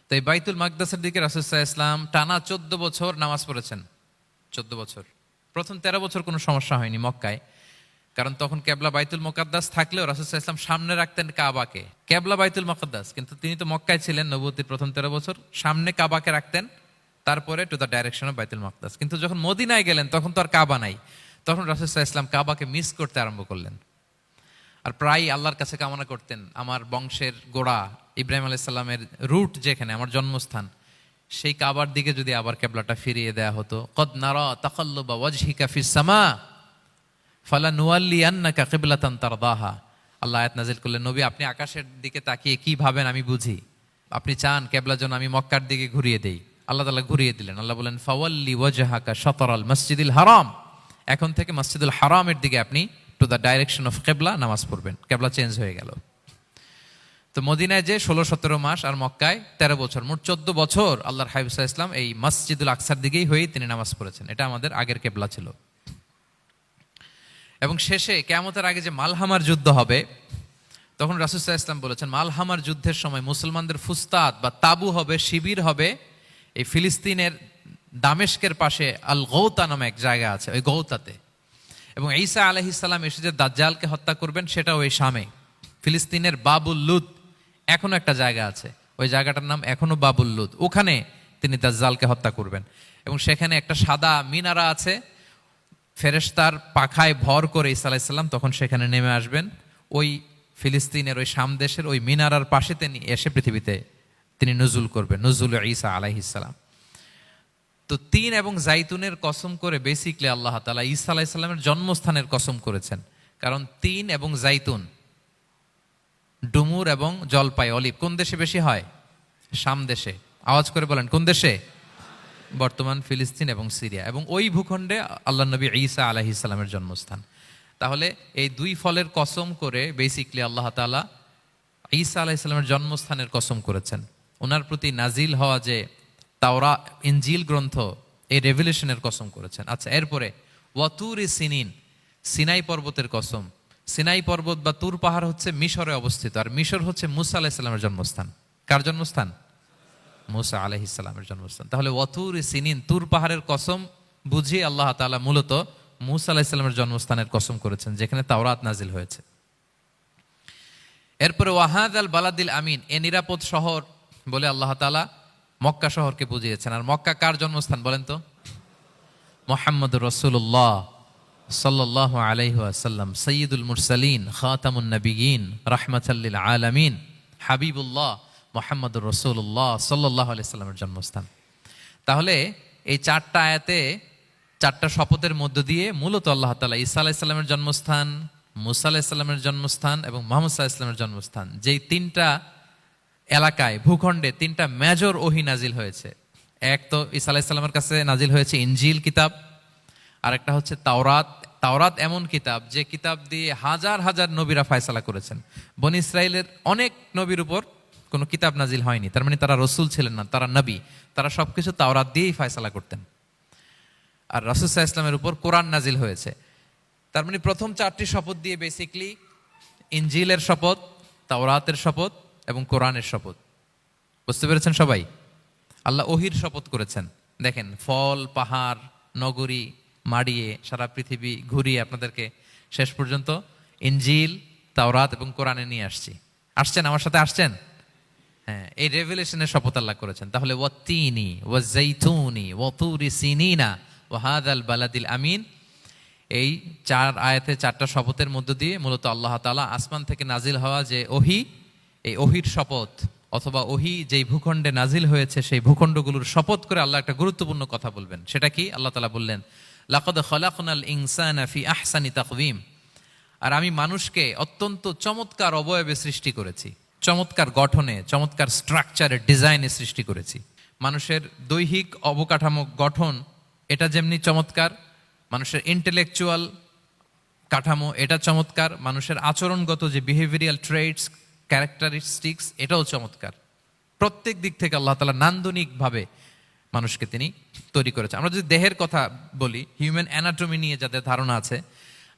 তো এই বাইতুল মাকদাসের দিকে রাসূল সাল্লাল্লাহু আলাইহি ওয়াসাল্লাম টানা 14 বছর নামাজ পড়েছেন। 14 বছর। প্রথম 13 বছর কোনো সমস্যা হয়নি মক্কায়, কারণ তখন কেবলা বাইতুল মুকাদ্দাস থাকলেও রাসূল সাল্লাল্লাহু আলাইহি ওয়াসাল্লাম সামনে রাখতেন কাবাকে। কেবলা বাইতুল মুকাদ্দাস, কিন্তু তিনি তো মক্কায় ছিলেন নবুয়তির প্রথম 13 বছর, সামনে কাবাকে রাখতেন, তারপরে টু দ্য ডাইরেকশন অফ বাইতুল মুকাদ্দাস। কিন্তু যখন মদিনায় গেলেন তখন তো আর কাবা নাই, তখন রাসূল সাল্লাল্লাহু আলাইহি ওয়াসাল্লাম কাবাকে মিস করতে আরম্ভ করলেন। আর প্রায় আল্লাহর কাছে কামনা করতেন, আমার বংশের গোড়া ইব্রাহিম আলাইহিস সালামের রুট যেখানে, আমার জন্মস্থান, সেই কাবার দিকে যদি আবার কেবলাটা ফিরিয়ে দেয়া হতো। কদ নারা তাকাল্লুবা ওয়াজহিকা ফিস সামা ফালানুওয়াল্লিয়ান্নাকা কিবলাতান তারদাহা। আল্লাহ আয়াত নাযিল করলেন, নবী আপনি আকাশের দিকে তাকিয়ে কি ভাবেন আমি বুঝি, আপনি চান কেবলা যেন আমি মক্কার দিকে ঘুরিয়ে দেই। আল্লাহ তাআলা ঘুরিয়ে দিলেন। আল্লাহ বলেন, ফাওয়াল্লি ওয়াজহাকা শাতরাল মসজিদিল হারাম, এখন থেকে মসজিদুল হারামের দিকে আপনি টু দ্য ডাইরেকশন অফ কেবলা নামাজ পড়বেন। কেবলা চেঞ্জ হয়ে গেল। তো মদিনায় যে 16-17 মাস, আর মক্কায় 13 বছর, মোট 14 বছর আল্লাহর হাবিব সাল্লাল্লাহু আলাইহি ওয়াসাল্লাম এই মসজিদুল আকসার দিকেই হয়েই তিনি নামাজ পড়েছেন। এটা আমাদের আগের কেবলা ছিল। এবং শেষে কিয়ামতের আগে যে মালহামার যুদ্ধ হবে, তখন রাসূল সাল্লাল্লাহু আলাইহি ওয়াসাল্লাম বলেছেন, মালহামার যুদ্ধের সময় মুসলমানদের ফুস্তাদ বা তাবু হবে, শিবির হবে এই ফিলিস্তিনের দামেস্কের পাশে আল গৌতা নামে এক জায়গা আছে, ওই গৌতাতে। এবং ঈসা আলাইহিস সালাম এসে যে দাজ্জালকে হত্যা করবেন, সেটাও ওই শামে। ফিলিস্তিনের বাবুল লুদ এখনো একটা জায়গা আছে, ওই জায়গাটার নাম এখনো বাবুল লুদ, ওখানে তিনি দাজ্জালকে হত্যা করবেন। এবং সেখানে একটা সাদা মিনারা আছে, ফেরেশতার পাখায় ভর করে ঈসা আলাইহিস সালাম তখন সেখানে নেমে আসবেন। ওই ফিলিস্তিনের ওই শাম দেশের ওই মিনারার পাশে তিনি এসে পৃথিবীতে তিনি নুজুল করবেন, নুজুল ঈসা আলাইহিস সালাম। তো 3 এবং জাইতুনের কসম করে বেসিকলি আল্লাহ তাআলা ঈসা আলাইহিস সালামের জন্মস্থানের কসম করেছেন। কারণ 3 এবং জাইতুন, ডুমুর এবং জলপাই, অলিভ কোন দেশে বেশি হয়? শাম দেশে। আওয়াজ করে বলেন কোন দেশে? বর্তমান ফিলিস্তিন এবং সিরিয়া। এবং ওই ভূখণ্ডে আল্লাহ নবী ঈসা আলাইহিস সালামের জন্মস্থান। তাহলে এই 2 ফলের কসম করে বেসিকলি আল্লাহ তাআলা ঈসা আলাইহিস সালামের জন্মস্থানের কসম করেছেন। ওনার প্রতি নাজিল হওয়া যে তাওরাত ইনজিল গ্রন্থ, এই রেভেলেশনের কসম করেছেন। আচ্ছা, এরপরে ওয়াতুরি সিনিন, সিনাই পর্বতের কসম। সিনাই পর্বত বা তুর পাহাড় হচ্ছে মিশরে অবস্থিত, আর মিশর হচ্ছে মুসা আলাইহিস সালামের জন্মস্থান। কার জন্মস্থান? মুসা আলাইহিস সালামের জন্মস্থান। তাহলে ওয়াতুরি সিনিন, তুর পাহাড়ের কসম বুঝিয়ে আল্লাহ তাআলা মূলত মুসা আলাইহিস সালামের জন্মস্থানের কসম করেছেন, যেখানে তাওরাত নাজিল হয়েছে। এরপরে ওয়াহাদাল বালাদিল আমিন, এ নিরাপদ শহর বলে আল্লাহ তাআলা মক্কা শহরকে বুঝিয়েছেন। আর মক্কা কার জন্মস্থান বলেন তো? মুহাম্মদুর রাসূলুল্লাহ সাল্লাল্লাহু আলাইহি ওয়াসাল্লাম, সাইয়্যিদুল মুরসালিন, খাতামুন নবিয়্যিন, রাহমাতাল লিল আলামিন, হাবিবুল্লাহ মুহাম্মদুর রাসূলুল্লাহ সাল্লাল্লাহু আলাইহি ওয়াসাল্লামের জন্মস্থান। তাহলে এই 4টা আয়াতে 4টা শপথের মধ্য দিয়ে মূলত আল্লাহ তাআলা ঈসা আলাইহিস সালামের জন্মস্থান, মুসা আলাইহিস সালামের জন্মস্থান এবং মুহাম্মদ সাল্লাল্লাহু আলাইহি ওয়াসাল্লামের জন্মস্থান, যেই 3টা এলাকায়, ভূখণ্ডে 3টা মেজর ওহী নাজিল হয়েছে। এক তো ঈসা আলাইহিস সালামের কাছে নাজিল হয়েছে ইনজিল কিতাব, আর একটা হচ্ছে তাওরাত, তাওরাত এমন কিতাব যে কিতাব দিয়ে হাজার হাজার নবীরা ফয়সালা করেছেন। বনি ইসরায়েলের অনেক নবীর উপর কোনো কিতাব নাজিল হয়নি, তার মানে তারা রসুল ছিলেন না, তারা নবী। তারা সবকিছু তাওরাত দিয়েই ফয়সালা করতেন। আর রাসূল সাল্লাল্লাহু আলাইহি ওয়াসাল্লামের উপর কোরআন নাজিল হয়েছে। তার মানে প্রথম 4টি শপথ দিয়ে বেসিকলি ইনজিলের শপথ, তাওরাতের শপথ এবং কোরআনের শপথ। বুঝতে পেরেছেন সবাই? আল্লাহ ওহির শপথ করেছেন। দেখেন, ফল, পাহাড়, নগরী মাড়িয়ে সারা পৃথিবী ঘুরিয়ে আপনাদেরকে শেষ পর্যন্ত ইনজিল, তাওরাত এবং কোরআনে নিয়ে আসছেন আমার সাথে আসছেন। হ্যাঁ, এই রেভেলেশনের শপথ আল্লাহ করেছেন। তাহলে ওয়াত্তিনি ওয়াজাইতুনি ওয়াতুরি সিনিনা ওয়া হাযাল বালাদিল আমিন, এই 4 আয়াতে 4টা শপথের মধ্য দিয়ে মূলত আল্লাহ তাআলা আসমান থেকে নাজিল হওয়া যে ওহী, এই ওহীর শপথ অথবা ওহী যেই ভূখণ্ডে নাজিল হয়েছে সেই ভূখণ্ডগুলোর শপথ করে আল্লাহ একটা গুরুত্বপূর্ণ কথা বলবেন। সেটা কি? আল্লাহ তাআলা বললেন, লাকাদ খালাকনাল ইনসানা ফি আহসানি তাকওয়িম, আর আমি মানুষকে অত্যন্ত চমৎকার অবয়বে সৃষ্টি করেছি, চমৎকার গঠনে, চমৎকার স্ট্রাকচারে, ডিজাইনে সৃষ্টি করেছি। মানুষের দৈহিক অবকাঠামো গঠন এটা যেমনি চমৎকার, মানুষের ইন্টেলেকচুয়াল কাঠামো এটা চমৎকার, মানুষের আচরণগত যে বিহেভিয়ারাল ট্রেটস, ক্যারেক্টারিস্টিক্স এটাও চমৎকার। প্রত্যেক দিক থেকে আল্লাহ তাআলা নান্দনিকভাবে মানুষকে তিনি তৈরি করেছে। আমরা যদি দেহের কথা বলি, হিউম্যান অ্যানাটমি নিয়ে যাদের ধারণা আছে,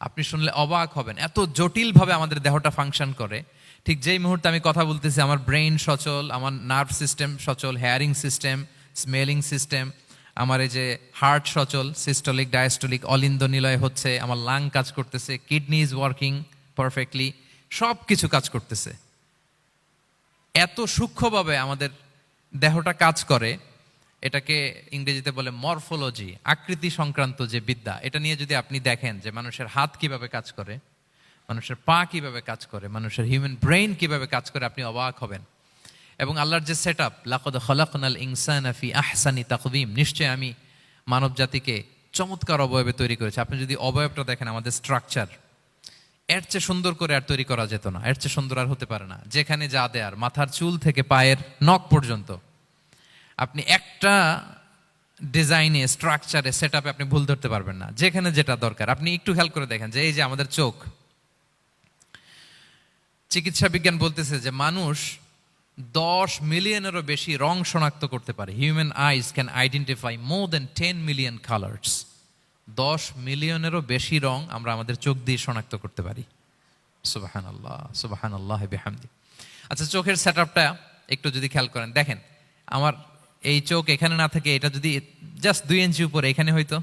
আপনি শুনলে অবাক হবেন এত জটিলভাবে আমাদের দেহটা ফাংশন করে। ঠিক যেই মুহূর্তে আমি কথা বলতেছি আমার ব্রেইন সচল, আমার নার্ভ সিস্টেম সচল, হেয়ারিং সিস্টেম, স্মেলিং সিস্টেম, আমার এই যে হার্ট সচল, সিস্টোলিক ডায়াস্টোলিক অলিন্দ নিলয় হচ্ছে, আমার লাং কাজ করতেছে, কিডনি ইজ ওয়ার্কিং পারফেক্টলি, সব কিছু কাজ করতেছে। এত সূক্ষ্মভাবে আমাদের দেহটা কাজ করে, এটাকে ইংরেজিতে বলে মরফোলজি, আকৃতি সংক্রান্ত যে বিদ্যা। এটা নিয়ে যদি আপনি দেখেন যে মানুষের হাত কিভাবে কাজ করে, মানুষের পা কিভাবে কাজ করে, মানুষের হিউম্যান ব্রেইন কিভাবে কাজ করে, আপনি অবাক হবেন। এবং আল্লাহর যে সেট আপ, লাকাদ খালাকনাল ইনসানা ফি আহসানি তাকওয়িম, নিশ্চয় আমি মানব জাতিকে চমৎকার অবয়বে তৈরি করেছি। আপনি যদি অবয়বটা দেখেন, আমাদের স্ট্রাকচার এর চেয়ে সুন্দর করে আর তৈরি করা যেত না, এর চেয়ে সুন্দর আর হতে পারে না। যেখানে যা দেয়ার, মাথার চুল থেকে পায়ের নখ পর্যন্ত, আপনি একটা ডিজাইনে, স্ট্রাকচারে, সেট আপে আপনি ভুল ধরতে পারবেন না। যেখানে যেটা দরকার, আপনি একটু খেয়াল করে দেখেন যে এই যে আমাদের চোখ, চিকিৎসা বিজ্ঞান বলতেছে যে মানুষ 10 মিলিয়নেরও বেশি রং শনাক্ত করতে পারে। Human eyes can identify more than 10 million colours. 10 মিলিয়নেরও বেশি রং আমরা আমাদের চোখ দিয়ে শনাক্ত করতে পারি। সুবহানাল্লাহ, সুবহানাল্লাহি বিহামদি। আচ্ছা, চোখের সেটআপটা একটু যদি খেয়াল করেন, দেখেন আমার এই চোখ এখানে না থাকে, এটা যদি জাস্ট 2 ইঞ্চি উপরে এখানে হইতো,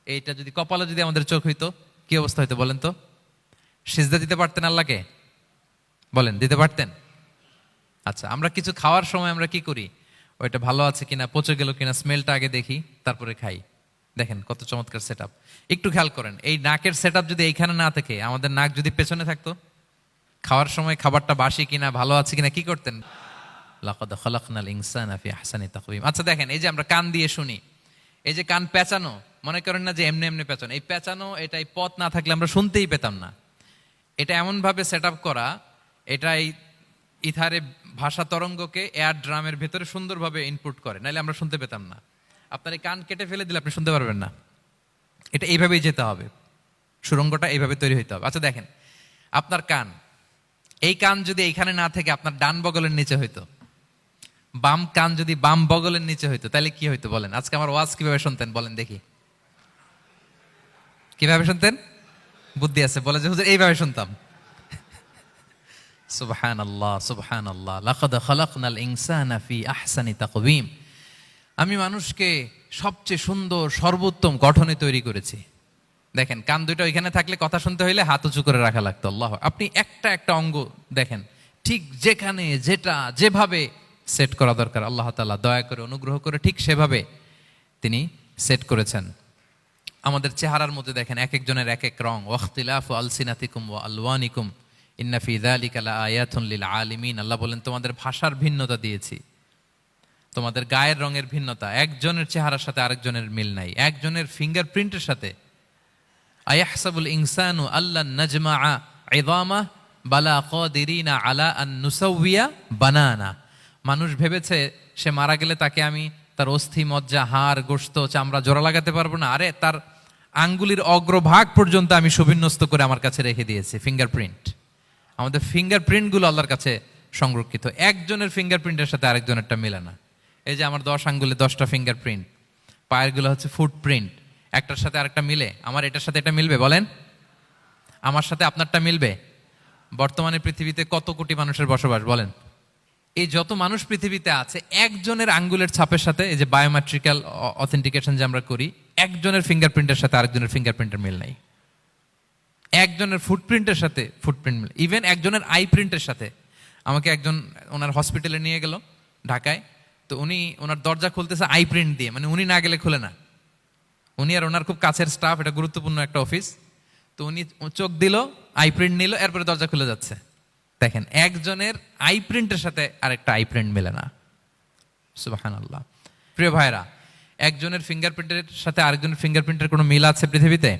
এইটা যদি কপালে যদি আমাদের চোখ হইতো, কি অবস্থা হইতো বলেন তো? সিজদা দিতে পারতেন আল্লাহকে? বলেন, দিতে পারতেন? আচ্ছা, আমরা কিছু খাওয়ার সময় আমরা কি করি? ওইটা ভালো আছে কিনা, পচে গেল কিনা, স্মেলটা আগে দেখি, তারপরে খাই। দেখেন কত চমৎকার সেটআপ। একটু খেয়াল করেন, এই নাকের সেটআপ যদি এইখানে না থাকে, আমাদের নাক যদি পেছনে থাকতো, খাওয়ার সময় খাবারটা বাসি কিনা, ভালো আছে কিনা কি করতেন? লাকাদ খালাকনাল ইনসানা ফি আহসানি তাকওয়িম। আচ্ছা দেখেন, এই যে আমরা কান দিয়ে শুনি, এই যে কান পেঁচানো, মনে করেন না যে এমনি এমনি পেঁচানো, এই পেঁচানো, এটা এই পথ না থাকলে আমরা শুনতেই পেতাম না। এটা এমন ভাবে সেটআপ করা, এটা এই ইথারে ভাষা তরঙ্গকে এয়ার ড্রামের ভেতরে সুন্দরভাবে ইনপুট করে, নাহলে আমরা শুনতে পেতাম না। আপনার এই কান কেটে ফেলে দিলে আপনি শুনতে পারবেন না। এটা এইভাবেই যেতে হবে, সুরঙ্গটা এইভাবে তৈরি হইতে হবে। আচ্ছা দেখেন, আপনার কান, এই কান যদি এইখানে না থেকে আপনার ডান বগলের নিচে হইতো, বাম কান যদি বাম বগলের নিচে হইতো, তাহলে কি হইতো বলেন? আজকে আমার ওয়াজ কিভাবে শুনতেন বলেন দেখি, কিভাবে শুনতেন? বুদ্ধি আছে বলে যে হুজুর এইভাবে শুনতাম। সুবহানাল্লাহ, সুবহানাল্লাহ। লাকাদ খালাকনাল ইনসানা ফি আহসানি তাকওয়িম, আমি মানুষকে সবচেয়ে সুন্দর সর্বোত্তম গঠনে তৈরি করেছি। দেখেন, কান দুটো ওইখানে থাকলে কথা শুনতে হইলে হাত উঁচু করে রাখা লাগতো। আল্লাহ, আপনি একটা একটা অঙ্গ দেখেন, ঠিক যেখানে যেটা যেভাবে সেট করা দরকার, আল্লাহ তাআলা দয়া করে অনুগ্রহ করে ঠিক সেভাবে তিনি সেট করেছেন। আমাদের চেহারার মধ্যে দেখেন এক একজনের এক এক রং। ওয়াখতিলাফু আলসিনাতিকুম ওয়া আলওয়ানিকুম ইন্না ফি যালিকা লাআয়াতুন লিল আলিমিন। আল্লাহ বলেন, তোমাদের ভাষার ভিন্নতা দিয়েছি, তোমাদের গায়ের রঙের ভিন্নতা, একজনের চেহারার সাথে আরেকজনের মিল নাই, একজনের ফিঙ্গারপ্রিন্টের সাথে। আয়াহসাবুল ইনসানু আল্লান নাজমাআ ইযামা বালা কাদিরিনা আলা আন নুসাউইয়া বানানা। মানুষ ভেবেছে সে মারা গেলে তাকে আমি তার অস্থি, মজ্জা, হাড়, গোশত, চামড়া জোড়া লাগাতে পারবো না। আরে তার আঙ্গুলির অগ্রভাগ পর্যন্ত আমি সুবিন্যস্ত করে আমার কাছে রেখে দিয়েছি ফিঙ্গারপ্রিন্ট। আমাদের ফিঙ্গারপ্রিন্টগুলো আল্লাহর কাছে সংরক্ষিত। একজনের ফিঙ্গারপ্রিন্টের সাথে আরেকজনেরটা মেলে না। এই যে আমার 10 আঙ্গুলে 10টা ফিঙ্গারপ্রিন্ট, পায়েরগুলো হচ্ছে ফুটপ্রিন্ট, একটার সাথে আরেকটা মিলে? আমার এটার সাথে এটা মিলবে বলেন? আমার সাথে আপনারটা মিলবে? বর্তমানে পৃথিবীতে কত কোটি মানুষের বসবাস বলেন? এই যত মানুষ পৃথিবীতে আছে, একজনের আঙ্গুলের ছাপের সাথে, এই যে বায়োমেট্রিক্যাল অথেন্টিকেশন যে আমরা করি, একজনের ফিঙ্গারপ্রিন্টের সাথে আরেকজনের ফিঙ্গারপ্রিন্টের মিল নাই। একজনের ফুটপ্রিন্টের সাথে ফুটপ্রিন্ট মিল, ইভেন একজনের আই প্রিন্টের সাথে। আমাকে একজন ওনার হসপিটালে নিয়ে গেল ঢাকায়, তো উনি ওনার দরজা খুলতেছে আই প্রিন্ট দিয়ে, মানে উনি না গেলে খুলে না। উনি আর ওনার খুব কাছের স্টাফ, এটা গুরুত্বপূর্ণ একটা অফিস, তো উনি চোখ দিল, আই প্রিন্ট নিল, এরপরে দরজা খুলে যাচ্ছে। দেখেন, একজনের আই প্রিন্টের সাথে আরেকটা আই প্রিন্ট মেলে না। সুবহানাল্লাহ। প্রিয় ভাইরা, একজনের ফিঙ্গারপ্রিন্টের সাথে আরেকজনের ফিঙ্গারপ্রিন্টের কোনো মিল আছে পৃথিবীতে?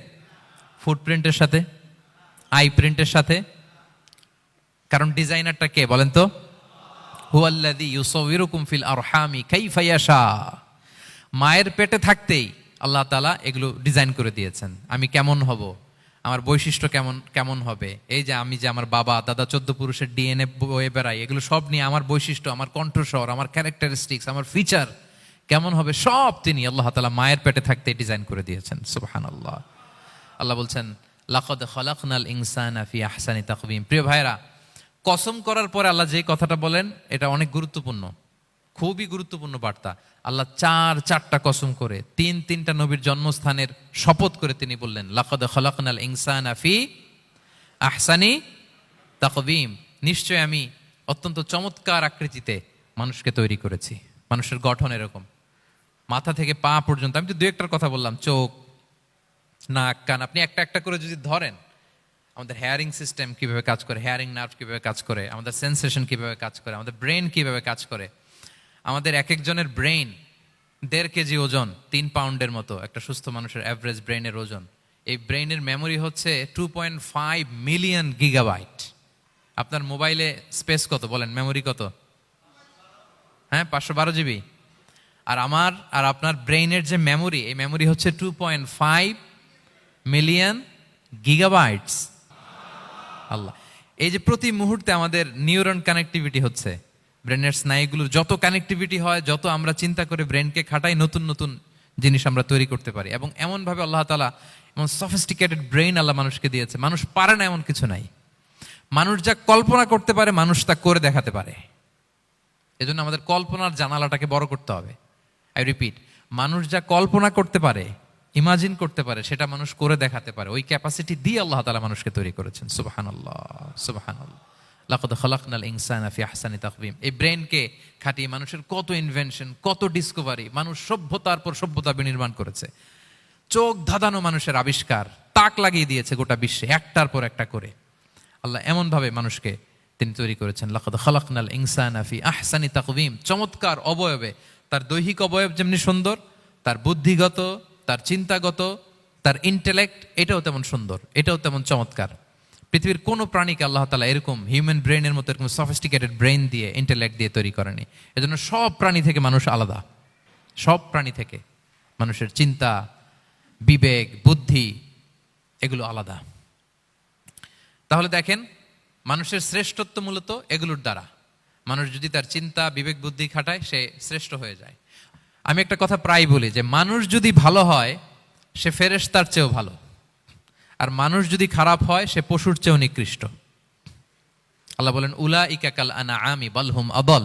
ফুটপ্রিন্টের সাথে, আই প্রিন্টের সাথে? কারণ ডিজাইনারটা কে বলেন তো? হুয়াল্লাযী ইউসাউবিরুকুম ফিল আরহামি কাইফা ইয়াশা। মায়ের পেটে থাকতেই আল্লাহ তাআলা এগুলো ডিজাইন করে দিয়েছেন। আমি কেমন হব, আমার বৈশিষ্ট্য কেমন কেমন হবে, এই যে আমি যে আমার বাবা দাদা 14 পুরুষের ডিএনএ বয়ে বেড়াই, এগুলো সব নিয়ে আমার বৈশিষ্ট্য, আমার কণ্ঠস্বর, আমার ক্যারেক্টারিস্টিক্স, আমার ফিচার কেমন হবে, সব তিনি আল্লাহ তাআলা মায়ের পেটে থাকতে ডিজাইন করে দিয়েছেন। সুবহানাল্লাহ। আল্লাহ বলছেন লাকাদ খালাকনাল ইনসানা ফি আহসানি তাকওয়িম। প্রিয় ভাইরা, কসম করার পরে আল্লাহ যে কথাটা বলেন, এটা অনেক গুরুত্বপূর্ণ, খুবই গুরুত্বপূর্ণ বার্তা। আল্লাহ চারটা কসম করে তিনটা নবীর জন্মস্থানের শপথ করে তিনি বললেন লাকাদ খালাকনাল ইনসানা ফি আহসানি তাকওয়িম। নিশ্চয় আমি অত্যন্ত চমৎকার আকৃতিতে মানুষকে তৈরি করেছি। মানুষের গঠন এরকম, মাথা থেকে পা পর্যন্ত। আমি তো দু একটার কথা বললাম, চোখ, নাক, কান, আপনি একটা একটা করে যদি ধরেন, আমাদের হেয়ারিং সিস্টেম কিভাবে কাজ করে, হেয়ারিং নার্ভ কিভাবে কাজ করে, আমাদের সেন্সেশন কিভাবে কাজ করে, আমাদের ব্রেন কিভাবে কাজ করে। আমাদের এক একজনের ব্রেন 1.5 কেজি ওজন, 3 পাউন্ডের মতো একটা সুস্থ মানুষের অ্যাভারেজ ব্রেনের ওজন। এই ব্রেনের মেমোরি হচ্ছে 2.5 মিলিয়ন গিগাবাইট। আপনার মোবাইলে স্পেস কত বলেন, মেমোরি কত? হ্যাঁ, 512 জিবি। আর আমার আর আপনার ব্রেইনের যে মেমোরি, এই মেমোরি হচ্ছে 2.5 মিলিয়ন গিগাবাইটস। আল্লাহ, এই যে প্রতি মুহূর্তে আমাদের নিউরন কানেক্টিভিটি হচ্ছে, ব্রেনের স্নায়ুগুলোর যত কানেক্টিভিটি হয়, যত আমরা চিন্তা করে ব্রেনকে খাটাই, নতুন নতুন জিনিস আমরা তৈরি করতে পারি। এবং এমনভাবে আল্লাহ তাআলা এমন সফিস্টিকেটেড ব্রেইন আল্লাহ মানুষকে দিয়েছে, মানুষ পারে না এমন কিছু নাই। মানুষ যা কল্পনা করতে পারে, মানুষ তা করে দেখাতে পারে। এজন্য আমাদের কল্পনার জানালাটাকে বড় করতে হবে। আই রিপিট, মানুষ যা কল্পনা করতে পারে, ইমাজিন করতে পারে, সেটা মানুষ করে দেখাতে পারে। ওই ক্যাপাসিটি দিয়ে আল্লাহ তাআলা মানুষকে তৈরি করেছেন। সুবহানাল্লাহ, সুবহানাল্লাহ। লাকাদ খালাকনাল ইনসানা ফি আহসানি তাকওয়িম। এই ব্রেনকে খাটিয়ে মানুষের কত ইনভেনশন, কত ডিসকভারি, মানুষ সভ্যতার পর সভ্যতা বিনির্মাণ করেছে। চোখ ধাঁধানো মানুষের আবিষ্কার, তাক লাগিয়ে দিয়েছে গোটা বিশ্বে একটার পর একটা করে। আল্লাহ এমন ভাবে মানুষকে তিনি তৈরি করেছেন। লাকাদ খালাকনাল ইনসানা ফি আহসানি তাকওয়িম। চমৎকার অবয়বে, তার দৈহিক অবয়ব যেমনি সুন্দর, তার বুদ্ধিগত, তার চিন্তাগত, তার ইন্টেলেক্ট, এটাও তেমন সুন্দর, এটাও তেমন চমৎকার। পৃথিবীর কোনো প্রাণীকে আল্লাহ তাআলা এরকম হিউম্যান ব্রেনের মতো এরকম সফিস্টিকেটেড ব্রেন দিয়ে, ইন্টেলেক্ট দিয়ে তৈরি করেনি। এজন্য সব প্রাণী থেকে মানুষ আলাদা। সব প্রাণী থেকে মানুষের চিন্তা, বিবেক, বুদ্ধি এগুলো আলাদা। তাহলে দেখেন, মানুষের শ্রেষ্ঠত্ব মূলত এগুলোর দ্বারা। মানুষ যদি তার চিন্তা, বিবেক, বুদ্ধি খাটায়, সে শ্রেষ্ঠ হয়ে যায়। আমি একটা কথা প্রায় বলি যে মানুষ যদি ভালো হয়, সে ফেরেশতার চেয়েও ভালো। আর মানুষ যদি খারাপ হয়, সে পশুর চেয়েও নিকৃষ্ট। আল্লাহ বলেন উলাইকা কাল আনআমি বাল হুম আদাল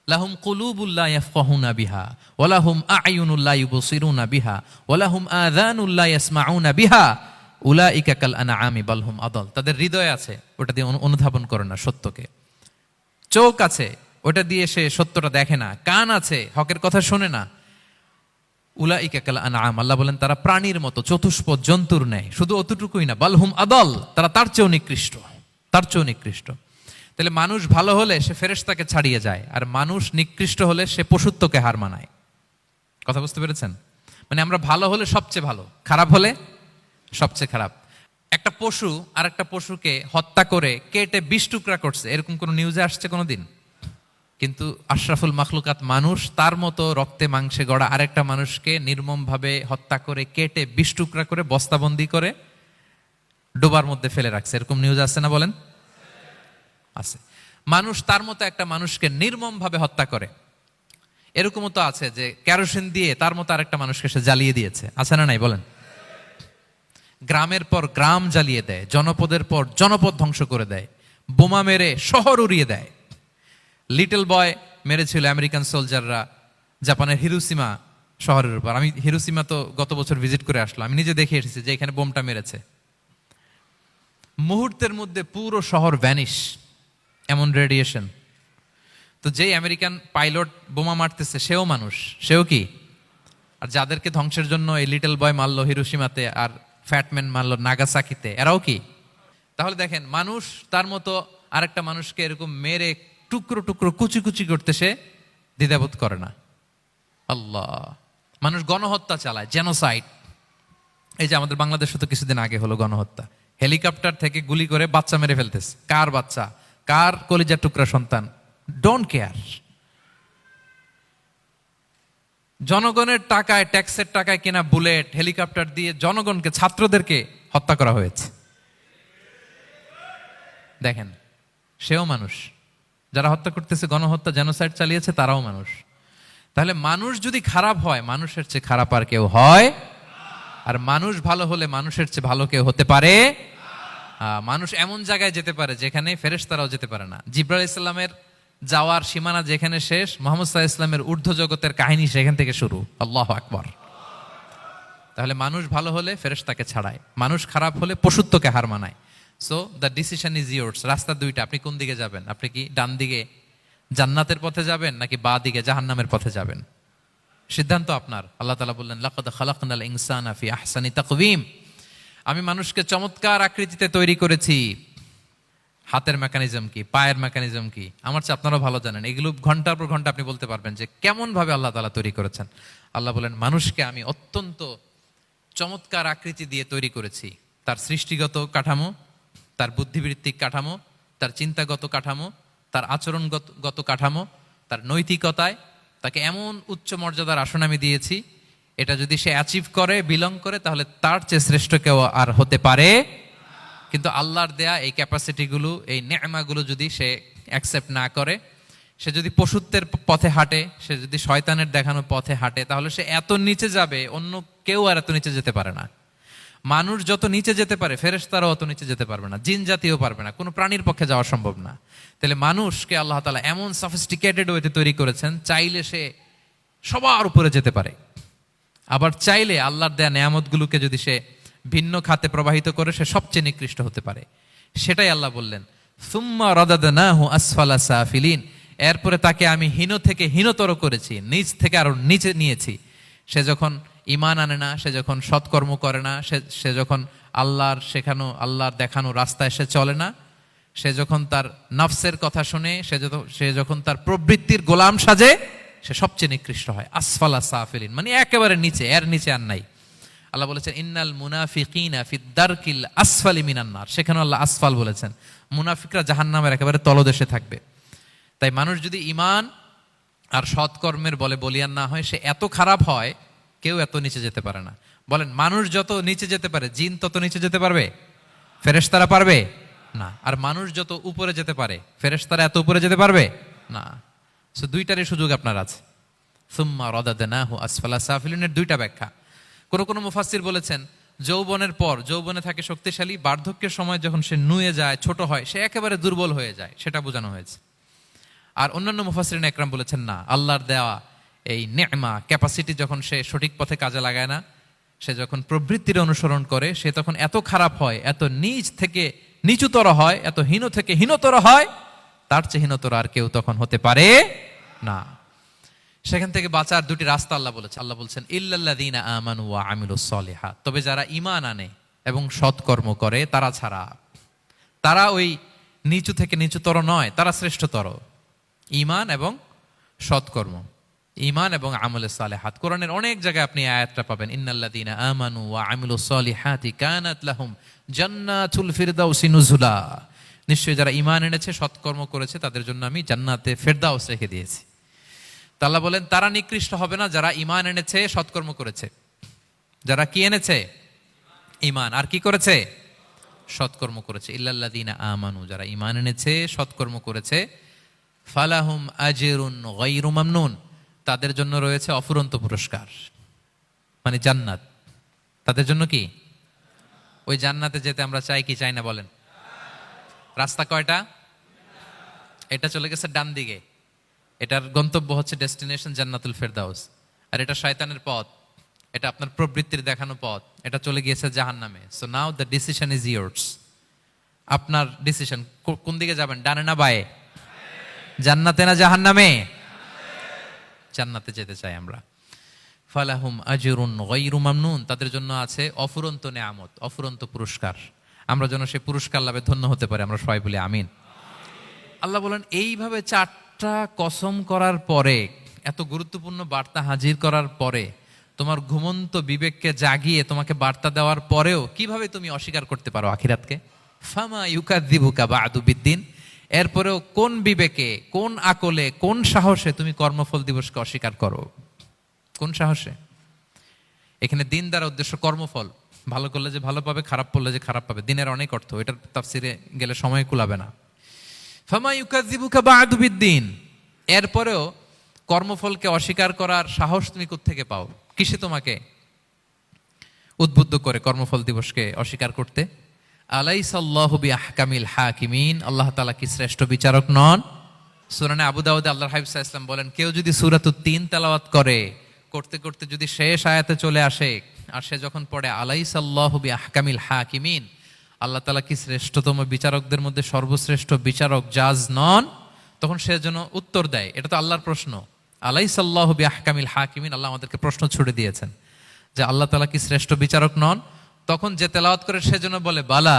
লাহুম কুলুবুল লা ইয়াফকাহুনা বিহা ওয়া লাহুম আ'য়ুনুল লা ইউবসিরুনা বিহা ওয়া লাহুম আযানুল লা ইয়াসমাউনা বিহা উলাইকা কাল আনআমি বাল হুম আদাল। তাদের হৃদয় আছে, ওটা দিয়ে অনুধাবন করে না সত্যকে। চোখ আছে, ওটা দিয়ে সে সত্যটা দেখে না। কান আছে, হকের কথা শোনে না। উলাইকা কাল আনআম, আল্লাহ বলেন তারা প্রাণীর মতো, চতুষ্পদ জন্তুর ন্যায়। শুধু অতটুকুই না, বালহুম আদাল, তারা তার চেয়েও নিকৃষ্ট, তার চেয়েও নিকৃষ্ট। তাহলে মানুষ ভালো হলে সে ফেরেশতাকে ছাড়িয়ে যায়, আর মানুষ নিকৃষ্ট হলে সে পশুত্বকে হার মানায়। কথা বুঝতে পেরেছেন? মানে আমরা ভালো হলে সবচেয়ে ভালো, খারাপ হলে সবচেয়ে খারাপ। একটা পশু আর একটা পশুকে হত্যা করে কেটে 20 টুকরা করছে, এরকম কোন নিউজে আসছে কোনোদিন? কিন্তু আশরাফুল মাখলুকাত মানুষ তার মতো রক্তে মাংসে গড়া আরেকটা মানুষকে নির্মমভাবে হত্যা করে কেটে 20 টুকরা করে বস্তাবন্দি করে ডোবার মধ্যে ফেলে রাখছে। এরকম নিউজ আছে না বলেন? আছে। মানুষ তার মতো একটা মানুষকে নির্মমভাবে হত্যা করে। এরকমও তো আছে যে কেরোসিন দিয়ে তার মতো আরেকটা মানুষকে সে জ্বালিয়ে দিয়েছে, আছে না নাই বলেন? গ্রামের পর গ্রাম জ্বালিয়ে দেয়, জনপদের পর জনপদ ধ্বংস করে দেয়, বোমা মেরে শহর উড়িয়ে দেয়। লিটল বয় মেরেছিল আমেরিকান সোলজাররা জাপানের হিরোশিমা শহরের উপর। আমি হিরোশিমা তো গত বছর ভিজিট করে আসলাম, আমি নিজে দেখে এসেছি যে এখানে বোমটা মেরেছে। মুহূর্তের মধ্যে পুরো শহর ভ্যানিশ, এমন রেডিয়েশন। তো যেই আমেরিকান পাইলট বোমা মারতেছে সেও মানুষ, সেও কি? আর যাদেরকে ধ্বংসের জন্য এই লিটল বয় মারলো হিরোশিমাতে আর ফ্যাটম্যান মারলো নাগাসাকিতে, এরাও কি? তাহলে দেখেন, মানুষ তার মতো আরেকটা মানুষকে এরকম মেরে টুকরো টুকরো কুচি কুচি করতে সে দ্বিধাবোধ করে না। আল্লাহ, মানুষ গণহত্যা চালায়, জেনোসাইড। এই যে আমাদের বাংলাদেশে তো কিছুদিন আগে হলো গণহত্যা, হেলিকপ্টার থেকে গুলি করে বাচ্চা মেরে ফেলতেছে। কার বাচ্চা, কার কলিজার টুকরা সন্তান, ডোন্ট কেয়ার। জনগণের টাকায়, ট্যাক্সের টাকায় কেনা বুলেট, হেলিকপ্টার দিয়ে জনগণকে, ছাত্রদেরকে হত্যা করা হয়েছে। দেখেন, সেও মানুষ। যারা হত্যা করতেছে, গণহত্যা, জেনোসাইড চালিয়েছে, তারাও মানুষ। তাহলে মানুষ যদি খারাপ হয়, মানুষের চেয়ে খারাপ আর কেউ হয়? আর মানুষ ভালো হলে মানুষের চেয়ে ভালো কেউ হতে পারে? মানুষ এমন জায়গায় যেতে পারে যেখানে ফেরেশতারাও যেতে পারে না। জিবরাইল ইসলামের যাওয়ার সীমানা যেখানে শেষ, মুহাম্মদ সাল্লাল্লাহু আলাইহি ওয়াসাল্লামের ঊর্ধ্ব জগতের কাহিনী সেখান থেকে শুরু। আল্লাহু আকবার। তাহলে মানুষ ভালো হলে ফেরেশতাকে ছাড়ায়, মানুষ খারাপ হলে পশুত্বকে হার মানায়। So the decision is yours. রাস্তা দুইটা, আপনি কোন দিকে যাবেন? আপনি কি ডান দিকে জান্নাতের পথে যাবেন নাকি বাঁ দিকে জাহান্নামের পথে যাবেন? সিদ্ধান্ত আপনার। আল্লাহ তাআলা বললেন, লাকাদ খালাকনাল ইনসানা ফি আহসানি তাকওয়িম। আমি মানুষকে চমৎকার আকৃতিতে তৈরি করেছি। হাতের মেকানিজম কি, পায়ের মেকানিজম কি, আমার চেয়ে আপনারাও ভালো জানেন। এগুলো ঘন্টার পর ঘন্টা আপনি বলতে পারবেন যে কেমন ভাবে আল্লাহ তাআলা তৈরি করেছেন। আল্লাহ বলেন, মানুষকে আমি অত্যন্ত চমৎকার আকৃতি দিয়ে তৈরি করেছি। তার সৃষ্টিগত কাঠামো, তার বুদ্ধিবৃত্তিক কাঠামো, তার চিন্তাগত কাঠামো, তার আচরণগত কাঠামো, তার নৈতিকতায় তাকে এমন উচ্চ মর্যাদার আসন আমি দিয়েছি, এটা যদি সে অ্যাচিভ করে, বিলং করে, তাহলে তার চেয়ে শ্রেষ্ঠ কেউ আর হতে পারে। কিন্তু আল্লাহর দেয়া এই ক্যাপাসিটিগুলো, এই নেয়ামাগুলো যদি সে অ্যাকসেপ্ট না করে, সে যদি পশুত্বের পথে হাঁটে, সে যদি শয়তানের দেখানো পথে হাঁটে, তাহলে সে এত নিচে যাবে, অন্য কেউ আর এত নিচে যেতে পারে না। মানুষ যত নিচে যেতে পারে, ফেরেশতারাও অত নিচে যেতে পারবে না, জিন জাতিও পারবে না, কোনো প্রাণীর পক্ষে যাওয়া সম্ভব না। তাহলে মানুষকে আল্লাহ তাআলা এমন সফিস্টিকেটেড ওয়েতে তৈরি করেছেন, চাইলে সে সবার উপরে যেতে পারে। আবার চাইলে আল্লাহর দেয়া নেয়ামতগুলোকে যদি সে ভিন্ন খাতে প্রবাহিত করে, সে সবচেয়ে নিকৃষ্ট হতে পারে। সেটাই আল্লাহ বললেন, সুম্মা রাদাদনাহু আসফালা সাফিলিন। এরপরে তাকে আমি হীন থেকে হীনতর করেছি, নিচ থেকে আরো নিচে নিয়েছি। সে যখন ঈমান আনে না, সে যখন সৎকর্ম করে না, সে যখন আল্লাহর শেখানো, আল্লাহর দেখানো রাস্তায় সে চলে না, সে যখন তার নফসের কথা শুনে, সে যখন তার প্রবৃত্তির গোলাম সাজে, সে সবচেয়ে নিকৃষ্ট হয়। আসফালা সাফিলিন মানে একেবারে নিচে, এর নিচে আর নাই। আল্লাহ বলেছেন, ইন্নাল মুনাফিকিনা ফিদ দারকিল আসফালি মিনান নার। সেখানে আল্লাহ আসফাল বলেছেন। মুনাফিকরা জাহান্নামের একেবারে তলদেশে থাকবে। তাই মানুষ যদি ঈমান আর সৎকর্মের বলে বলিয়ান না হয়, সে এত খারাপ হয়, কেউ এত নিচে যেতে পারে না। বলেন, মানুষ যত নিচে যেতে পারে, জিন তত নিচে যেতে পারবে? ফেরেশতারা পারবে না। আর মানুষ যত উপরে যেতে পারে, ফেরেশতারা এত উপরে যেতে পারবে না। সো দুইটারই সুযোগ আপনার আছে। সুম্মা রাদাদনাহু আসফালা সাফিলিনের দুইটা ব্যাখ্যা। কোন মুফাসসির বলেছেন, যৌবনের পর, যৌবনে থাকে শক্তিশালী, বার্ধক্যের সময় যখন সে নুয়ে যায়, ছোট হয়, সে একেবারে দুর্বল হয়ে যায়, সেটা বোঝানো হয়েছে। আর অন্যান্য মুফাসসিরিন একরাম বলেছেন, না, আল্লাহর দেওয়া এই নেয়মা, ক্যাপাসিটি যখন সে সঠিক পথে কাজে লাগায় না, সে যখন প্রবৃত্তির অনুসরণ করে, সে তখন এত খারাপ হয়, এত নিচ থেকে নিচুতর হয়, এত হীন থেকে হীনতর হয়, তার চেয়ে হীনতর আর কেউ তখন হতে পারে না। সেখান থেকে বাঁচার দুটি রাস্তা আল্লাহ বলেছে। আল্লাহ বলছেন, ইল্লাল্লাযীনা আমানু ওয়া আমিলুস সলিহাত। তবে যারা ঈমান আনে এবং সৎকর্ম করে তারা ছাড়া। তারা ওই নিচু থেকে নিচুতর নয়, তারা শ্রেষ্ঠতর। ঈমান এবং সৎকর্ম, ঈমান এবং আমলে সালেহাত। কোরআনের অনেক জায়গায় আপনি আয়াতটা পাবেন, ইন্নাল্লাযীনা আমানু ওয়া আমিলুস সলিহাতি কানাত লাহুম জান্নাতুল ফিরদাউসি নুজুলা। নিশ্চয়ই যারা ঈমান এনেছে, সৎকর্ম করেছে, তাদের জন্য আমি জান্নাতে ফেরদাউস রেখে দিয়েছি। তা আল্লাহ বলেন তারা নিকৃষ্ট হবে না যারা ঈমান এনেছে, সৎকর্ম করেছে। যারা কি এনেছে? ঈমান। আর কি করেছে? সৎকর্ম করেছে। ইল্লাল্লাযীনা আমানু, যারা ঈমান এনেছে, সৎকর্ম করেছে, ফালাহুম আজরুন গায়রু মামনুন, তাদের জন্য রয়েছে অফুরন্ত পুরস্কার, মানে জান্নাত। তাদের জন্য কি? ওই জান্নাতে যেতে আমরা চাই কি চাই না বলেন? রাস্তা কয়টা? এটা চলে গেছে ডান দিকে, এটার গন্তব্য হচ্ছে ডেস্টিনেশন জান্নাতুল ফেরদাউস। আর এটা শয়তানের পথ, এটা আপনার প্রবৃত্তির দেখানো পথ, এটা চলে গিয়েছে জাহান্নামে। So now the decision is years. আপনার ডিসিশন, কোন দিকে যাবেন, ডানে না বায়ে? জান্নাতে না জাহান্নামে? জান্নাতে যেতে চাই আমরা। ফালাহুম আজরুন গায়রু মামনুন, তাদের জন্য আছে অফুরন্ত নেয়ামত, অফুরন্ত পুরস্কার। আমরা যেন সেই পুরস্কার লাভে ধন্য হতে পারি, আমরা সবাই বলি আমিন। আল্লাহ বলেন এইভাবে 4টা কসম করার পরে, এত গুরুত্বপূর্ণ বার্তা হাজির করার পরে, তোমার ঘুমন্ত বিবেককে জাগিয়ে তোমাকে বার্তা দেওয়ার পরেও কিভাবে তুমি অস্বীকার করতে পারো আখিরাতকে? ফামা ইউকাযযিবুকা বা'দু বিদ্দিন, এরপরেও কোন বিবেকে, কোন আকলে, কোন সাহসে তুমি কর্মফল দিবসকে অস্বীকার করো? কোন সাহসে? এখানে দিন দ্বারা উদ্দেশ্য কর্মফল। ভালো করলে যে ভালো পাবে, খারাপ করলে যে খারাপ পাবে, দিনের অনেক অর্থ, এটার তাফসিরে গেলে সময় কুলাবে না। ফামা ইউকাযযিবুকা বা'দু বিদ্দিন, এরপরেও কর্মফলকে অস্বীকার করার সাহস তুমি কোত্থেকে পাও? কিসে তোমাকে উদ্বুদ্ধ করে কর্মফল দিবসকে অস্বীকার করতে? আলাইসাল্লাহু বিআহকামিল হাকিমিন, আল্লাহ তাআলা কি শ্রেষ্ঠ বিচারক নন? সূরা আবু দাউদে আল্লাহর হাবিব সাল্লাল্লাহু আলাইহি ওয়াসাল্লাম বলেন, কেউ যদি সূরাতুত তিন তেলাওয়াত করে, করতে করতে যদি শেষ আয়াতে চলে আসে, আর সে যখন পড়ে আলাইসাল্লাহু বিআহকামিল হাকিমিন, আল্লাহ তাআলা কি শ্রেষ্ঠতম বিচারকদের মধ্যে সর্বশ্রেষ্ঠ বিচারক জাজ নন, তখন সে যেন উত্তর দেয়, এটা তো আল্লাহর প্রশ্ন। আলাইসাল্লাহু বিআহকামিল হাকিমিন, আল্লাহ আমাদেরকে প্রশ্ন ছুড়ে দিয়েছেন যে আল্লাহ তাআলা কি শ্রেষ্ঠ বিচারক নন। তখন যে তেলাওয়াত করে সে যেন বলে বালা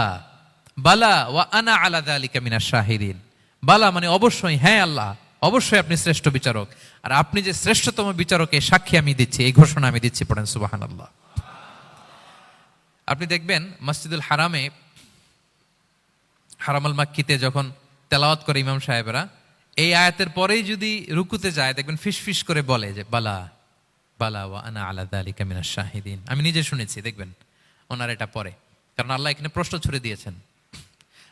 বালা ওয়া আনা আলা যালিকা মিনাশ শাহিদিন। বালা মানে অবশ্যই, হ্যাঁ আল্লাহ অবশ্যই আপনি শ্রেষ্ঠ বিচারক, আর আপনি যে শ্রেষ্ঠতম বিচারকের সাক্ষী আমি দিচ্ছি, এই ঘোষণা আমি দিচ্ছি। পড়েন সুবহানাল্লাহ। আপনি দেখবেন মসজিদুল হারামে, হারামুল মাক্কিতে যখন তেলাওয়াত করে ইমাম সাহেবরা, এই আয়াতের পরেই যদি রুকুতে যায়, দেখবেন ফিস ফিস করে বলে যে বালা বালা ওয়া আনা আলা যালিকা মিনাশ শাহিদিন। আমি নিজে শুনেছি, দেখবেন ওনার এটা পরে, কারণ আল্লাহ এখানে প্রশ্ন ছুড়ে দিয়েছেন।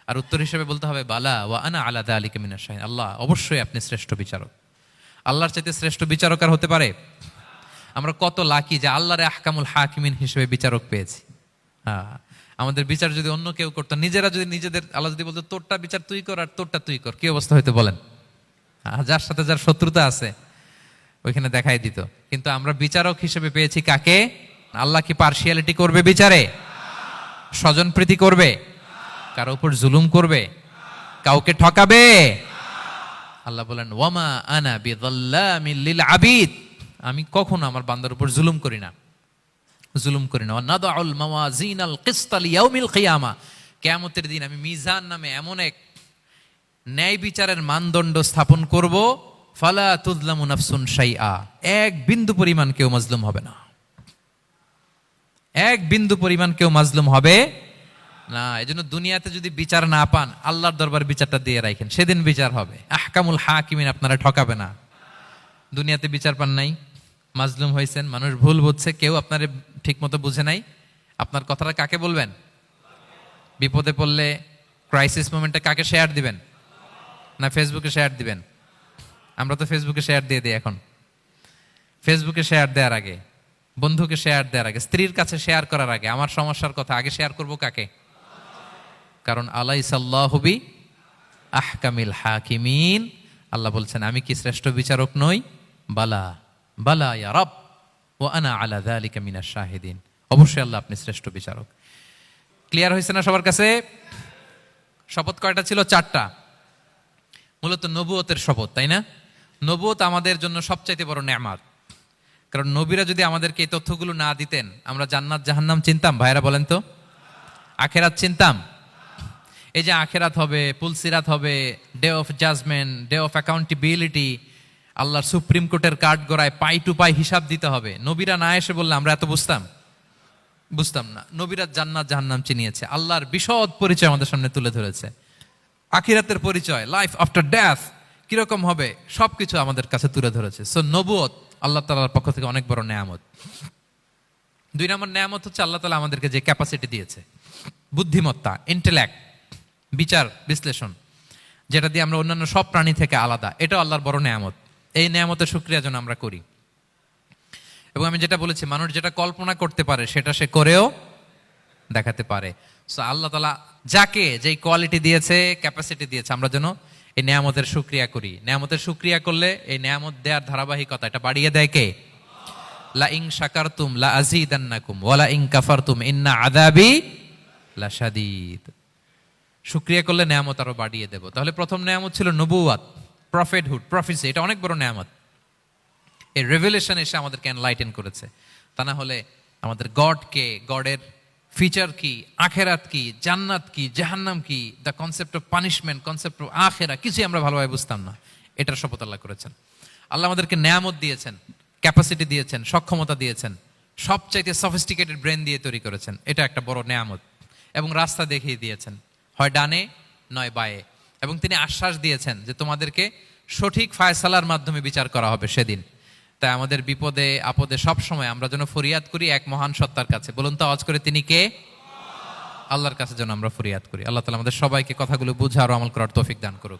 আর উত্তর হিসেবে বলতে হবে বালা ওয়া আনা আলা যালিকা মিনাশ শাহিদিন, আল্লাহ অবশ্যই আপনি শ্রেষ্ঠ বিচারক। আল্লাহর চাইতে শ্রেষ্ঠ বিচারক আর হতে পারে? আমরা কত লাকি যে আল্লাহর আহকামুল হাকিমিন হিসেবে বিচারক পেয়েছি। হ্যাঁ, আমাদের বিচার যদি অন্য কেউ করতো, নিজেরা যদি নিজেদের, আল্লাহ যদি বলতো তোরটা বিচার তুই কর আর তোরটা তুই কর, কি অবস্থা হইতো বলেন? যার সাথে যার শত্রুতা আছে ওইখানে দেখাই দিত। কিন্তু আমরা বিচারক হিসেবে পেয়েছি কাকে? আল্লাহ কি পার্সিয়ালিটি করবে বিচারে? স্বজন প্রীতি করবে? কারো উপর জুলুম করবে? কাউকে ঠকাবে? আল্লাহ বলেন ওয়ামা আনা বিযাল্লামিল লিল আবিদ, আমি কখনো আমার বান্দার উপর জুলুম করি না, জুলুম করি না। নাদাউল মাওয়াজিনাল কিসতা লিয়াউমিল কিয়ামা, কিয়ামতের দিন আমি মিজান নামে এমন এক ন্যায় বিচারের মানদণ্ড স্থাপন করব, ফালা তুযলামু নাফসুন শাইআ, এক বিন্দু পরিমাণ কেউ মাজলুম হবে না, এক বিন্দু পরিমাণ কেউ মাজলুম হবে না। এজন্য দুনিয়াতে যদি বিচার না পান, আল্লাহর দরবার বিচারটা দিয়ে রাখেন, সেদিন বিচার হবে। আহকামুল হাকিমিন আপনারা ঠকাবে না। দুনিয়াতে বিচার পান নাই, মাজলুম হয়েছেন, মানুষ ভুল বুঝছে, কেউ আপনারে ঠিক মতো বুঝে নাই, আপনার কথাটা কাকে বলবেন? বিপদে পড়লে ক্রাইসিস মোমেন্টে কাকে শেয়ার দিবেন? না ফেসবুকে শেয়ার দিবেন? আমরা তো ফেসবুকে শেয়ার দিয়ে দিই এখন। ফেসবুকে শেয়ার দেওয়ার আগে, বন্ধুকে শেয়ার দেওয়ার আগে, স্ত্রীর কাছে শেয়ার করার আগে আমার সমস্যার কথা আগে শেয়ার করব কাকে? কারণ আলাইসাল্লাহু বি আহকামিল হাকিমিন, আল্লাহ বলছেন আমি কি শ্রেষ্ঠ বিচারক নই? বালা বালা ইয়া রব ওয়া আনা আলা যালিকা মিনাশ শাহিদিন, অবশ্যই আল্লাহ আপনি শ্রেষ্ঠ বিচারক। ক্লিয়ার হয়েছে না সবার কাছে? শপথ কয়টা ছিল? 4টা। মূলত নবুয়তের শপথ, তাই না? নবুয়ত আমাদের জন্য সবচাইতে বড় নেয়ামত। কারণ নবীরা যদি আমাদেরকে এই তথ্যগুলো না দিতেন, আমরা জান্নাত জাহান্নাম চিনতাম? ভাইরা বলেন তো, আখেরাত চিনতাম? এই যে আখেরাত হবে, পুলসিরাত হবে, day of judgement, day of accountability, আল্লাহর সুপ্রিম কোর্টের কাঠ গড়ায় পাই টু পাই হিসাব দিতে হবে, নবীরা না এসে বললে আমরা এত বুঝতাম না। নবীরা জান্নাত জাহান্নাম চিনিয়েছে, আল্লাহর বিশদ পরিচয় আমাদের সামনে তুলে ধরেছে। আখিরাতের পরিচয়, লাইফ আফটার ডেথ কিরকম হবে, সবকিছু আমাদের কাছে তুলে ধরেছে। সো নবুয়ত আল্লাহ তাআলার পক্ষ থেকে অনেক বড় নেয়ামত। 2 নম্বর নেয়ামত হচ্ছে আল্লাহ তাআলা আমাদেরকে যে ক্যাপাসিটি দিয়েছে, বুদ্ধিমত্তা, ইন্টেলেক্ট, বিচার বিশ্লেষণ, যেটা দিয়ে আমরা অন্যান্য সব প্রাণী থেকে আলাদা, এটাও আল্লাহর বড় নেয়ামত। এই নেয়ামতের শুকরিয়া যেন আমরা করি। এবং আমি যেটা বলেছি, মানুষ যেটা কল্পনা করতে পারে সেটা সে করেও দেখাতে পারে। সো আল্লাহ তাআলা যাকে যেই কোয়ালিটি দিয়েছে, ক্যাপাসিটি দিয়েছে, আমরা যেন এই নেয়ামতের শুকরিয়া করি। নেয়ামতের শুকরিয়া করলে এই নেয়ামত দেওয়ার ধারাবাহিকতা এটা বাড়িয়ে দেয় কে? লা ইন শাকারতুম লা আযীদান্নাকুম ওয়া লা ইন কাফারতুম ইন্না আযাবি লাশাদীদ। শুকরিয়া করলে নেয়ামত আরো বাড়িয়ে দেব। তাহলে প্রথম নেয়ামত ছিল নবুওয়াত, প্রফেটহুড, প্রফেসি। এটা অনেক বড় নেয়ামত। এই রেভেলেশন এসে আমাদেরকে এনলাইটেন করেছে। তা না হলে আমাদের গডকে, গডের ফিচার কি, আখেরাত কি, জান্নাত কি, জাহান্নাম কি, the concept of punishment, concept of আখেরা, কিছুই আমরা ভালোভাবে বুঝতাম না। এটার শপথ আল্লাহ করেছেন। আল্লাহ আমাদেরকে নেয়ামত দিয়েছেন, ক্যাপাসিটি দিয়েছেন, সক্ষমতা দিয়েছেন, সবচাইতে সফিস্টিকেটেড ব্রেন দিয়ে তৈরি করেছেন। এটা একটা বড় নেয়ামত। এবং রাস্তা দেখিয়ে দিয়েছেন, হয় ডানে নয় বায়ে। এবং তিনি আশ্বাস দিয়েছেন যে তোমাদেরকে সঠিক ফায়সালার মাধ্যমে বিচার করা হবে সেদিন। তাই আমাদের বিপদে আপদে সব সময় আমরা যেন ফরিয়াদ করি এক মহান সত্তার কাছে। বলুন তো আওয়াজ করে, তিনি কে? আল্লাহর কাছে যেন আমরা ফরিয়াদ করি। আল্লাহ তাআলা আমাদের সবাইকে কথাগুলো বুঝে আর আমল করার তৌফিক দান করুক।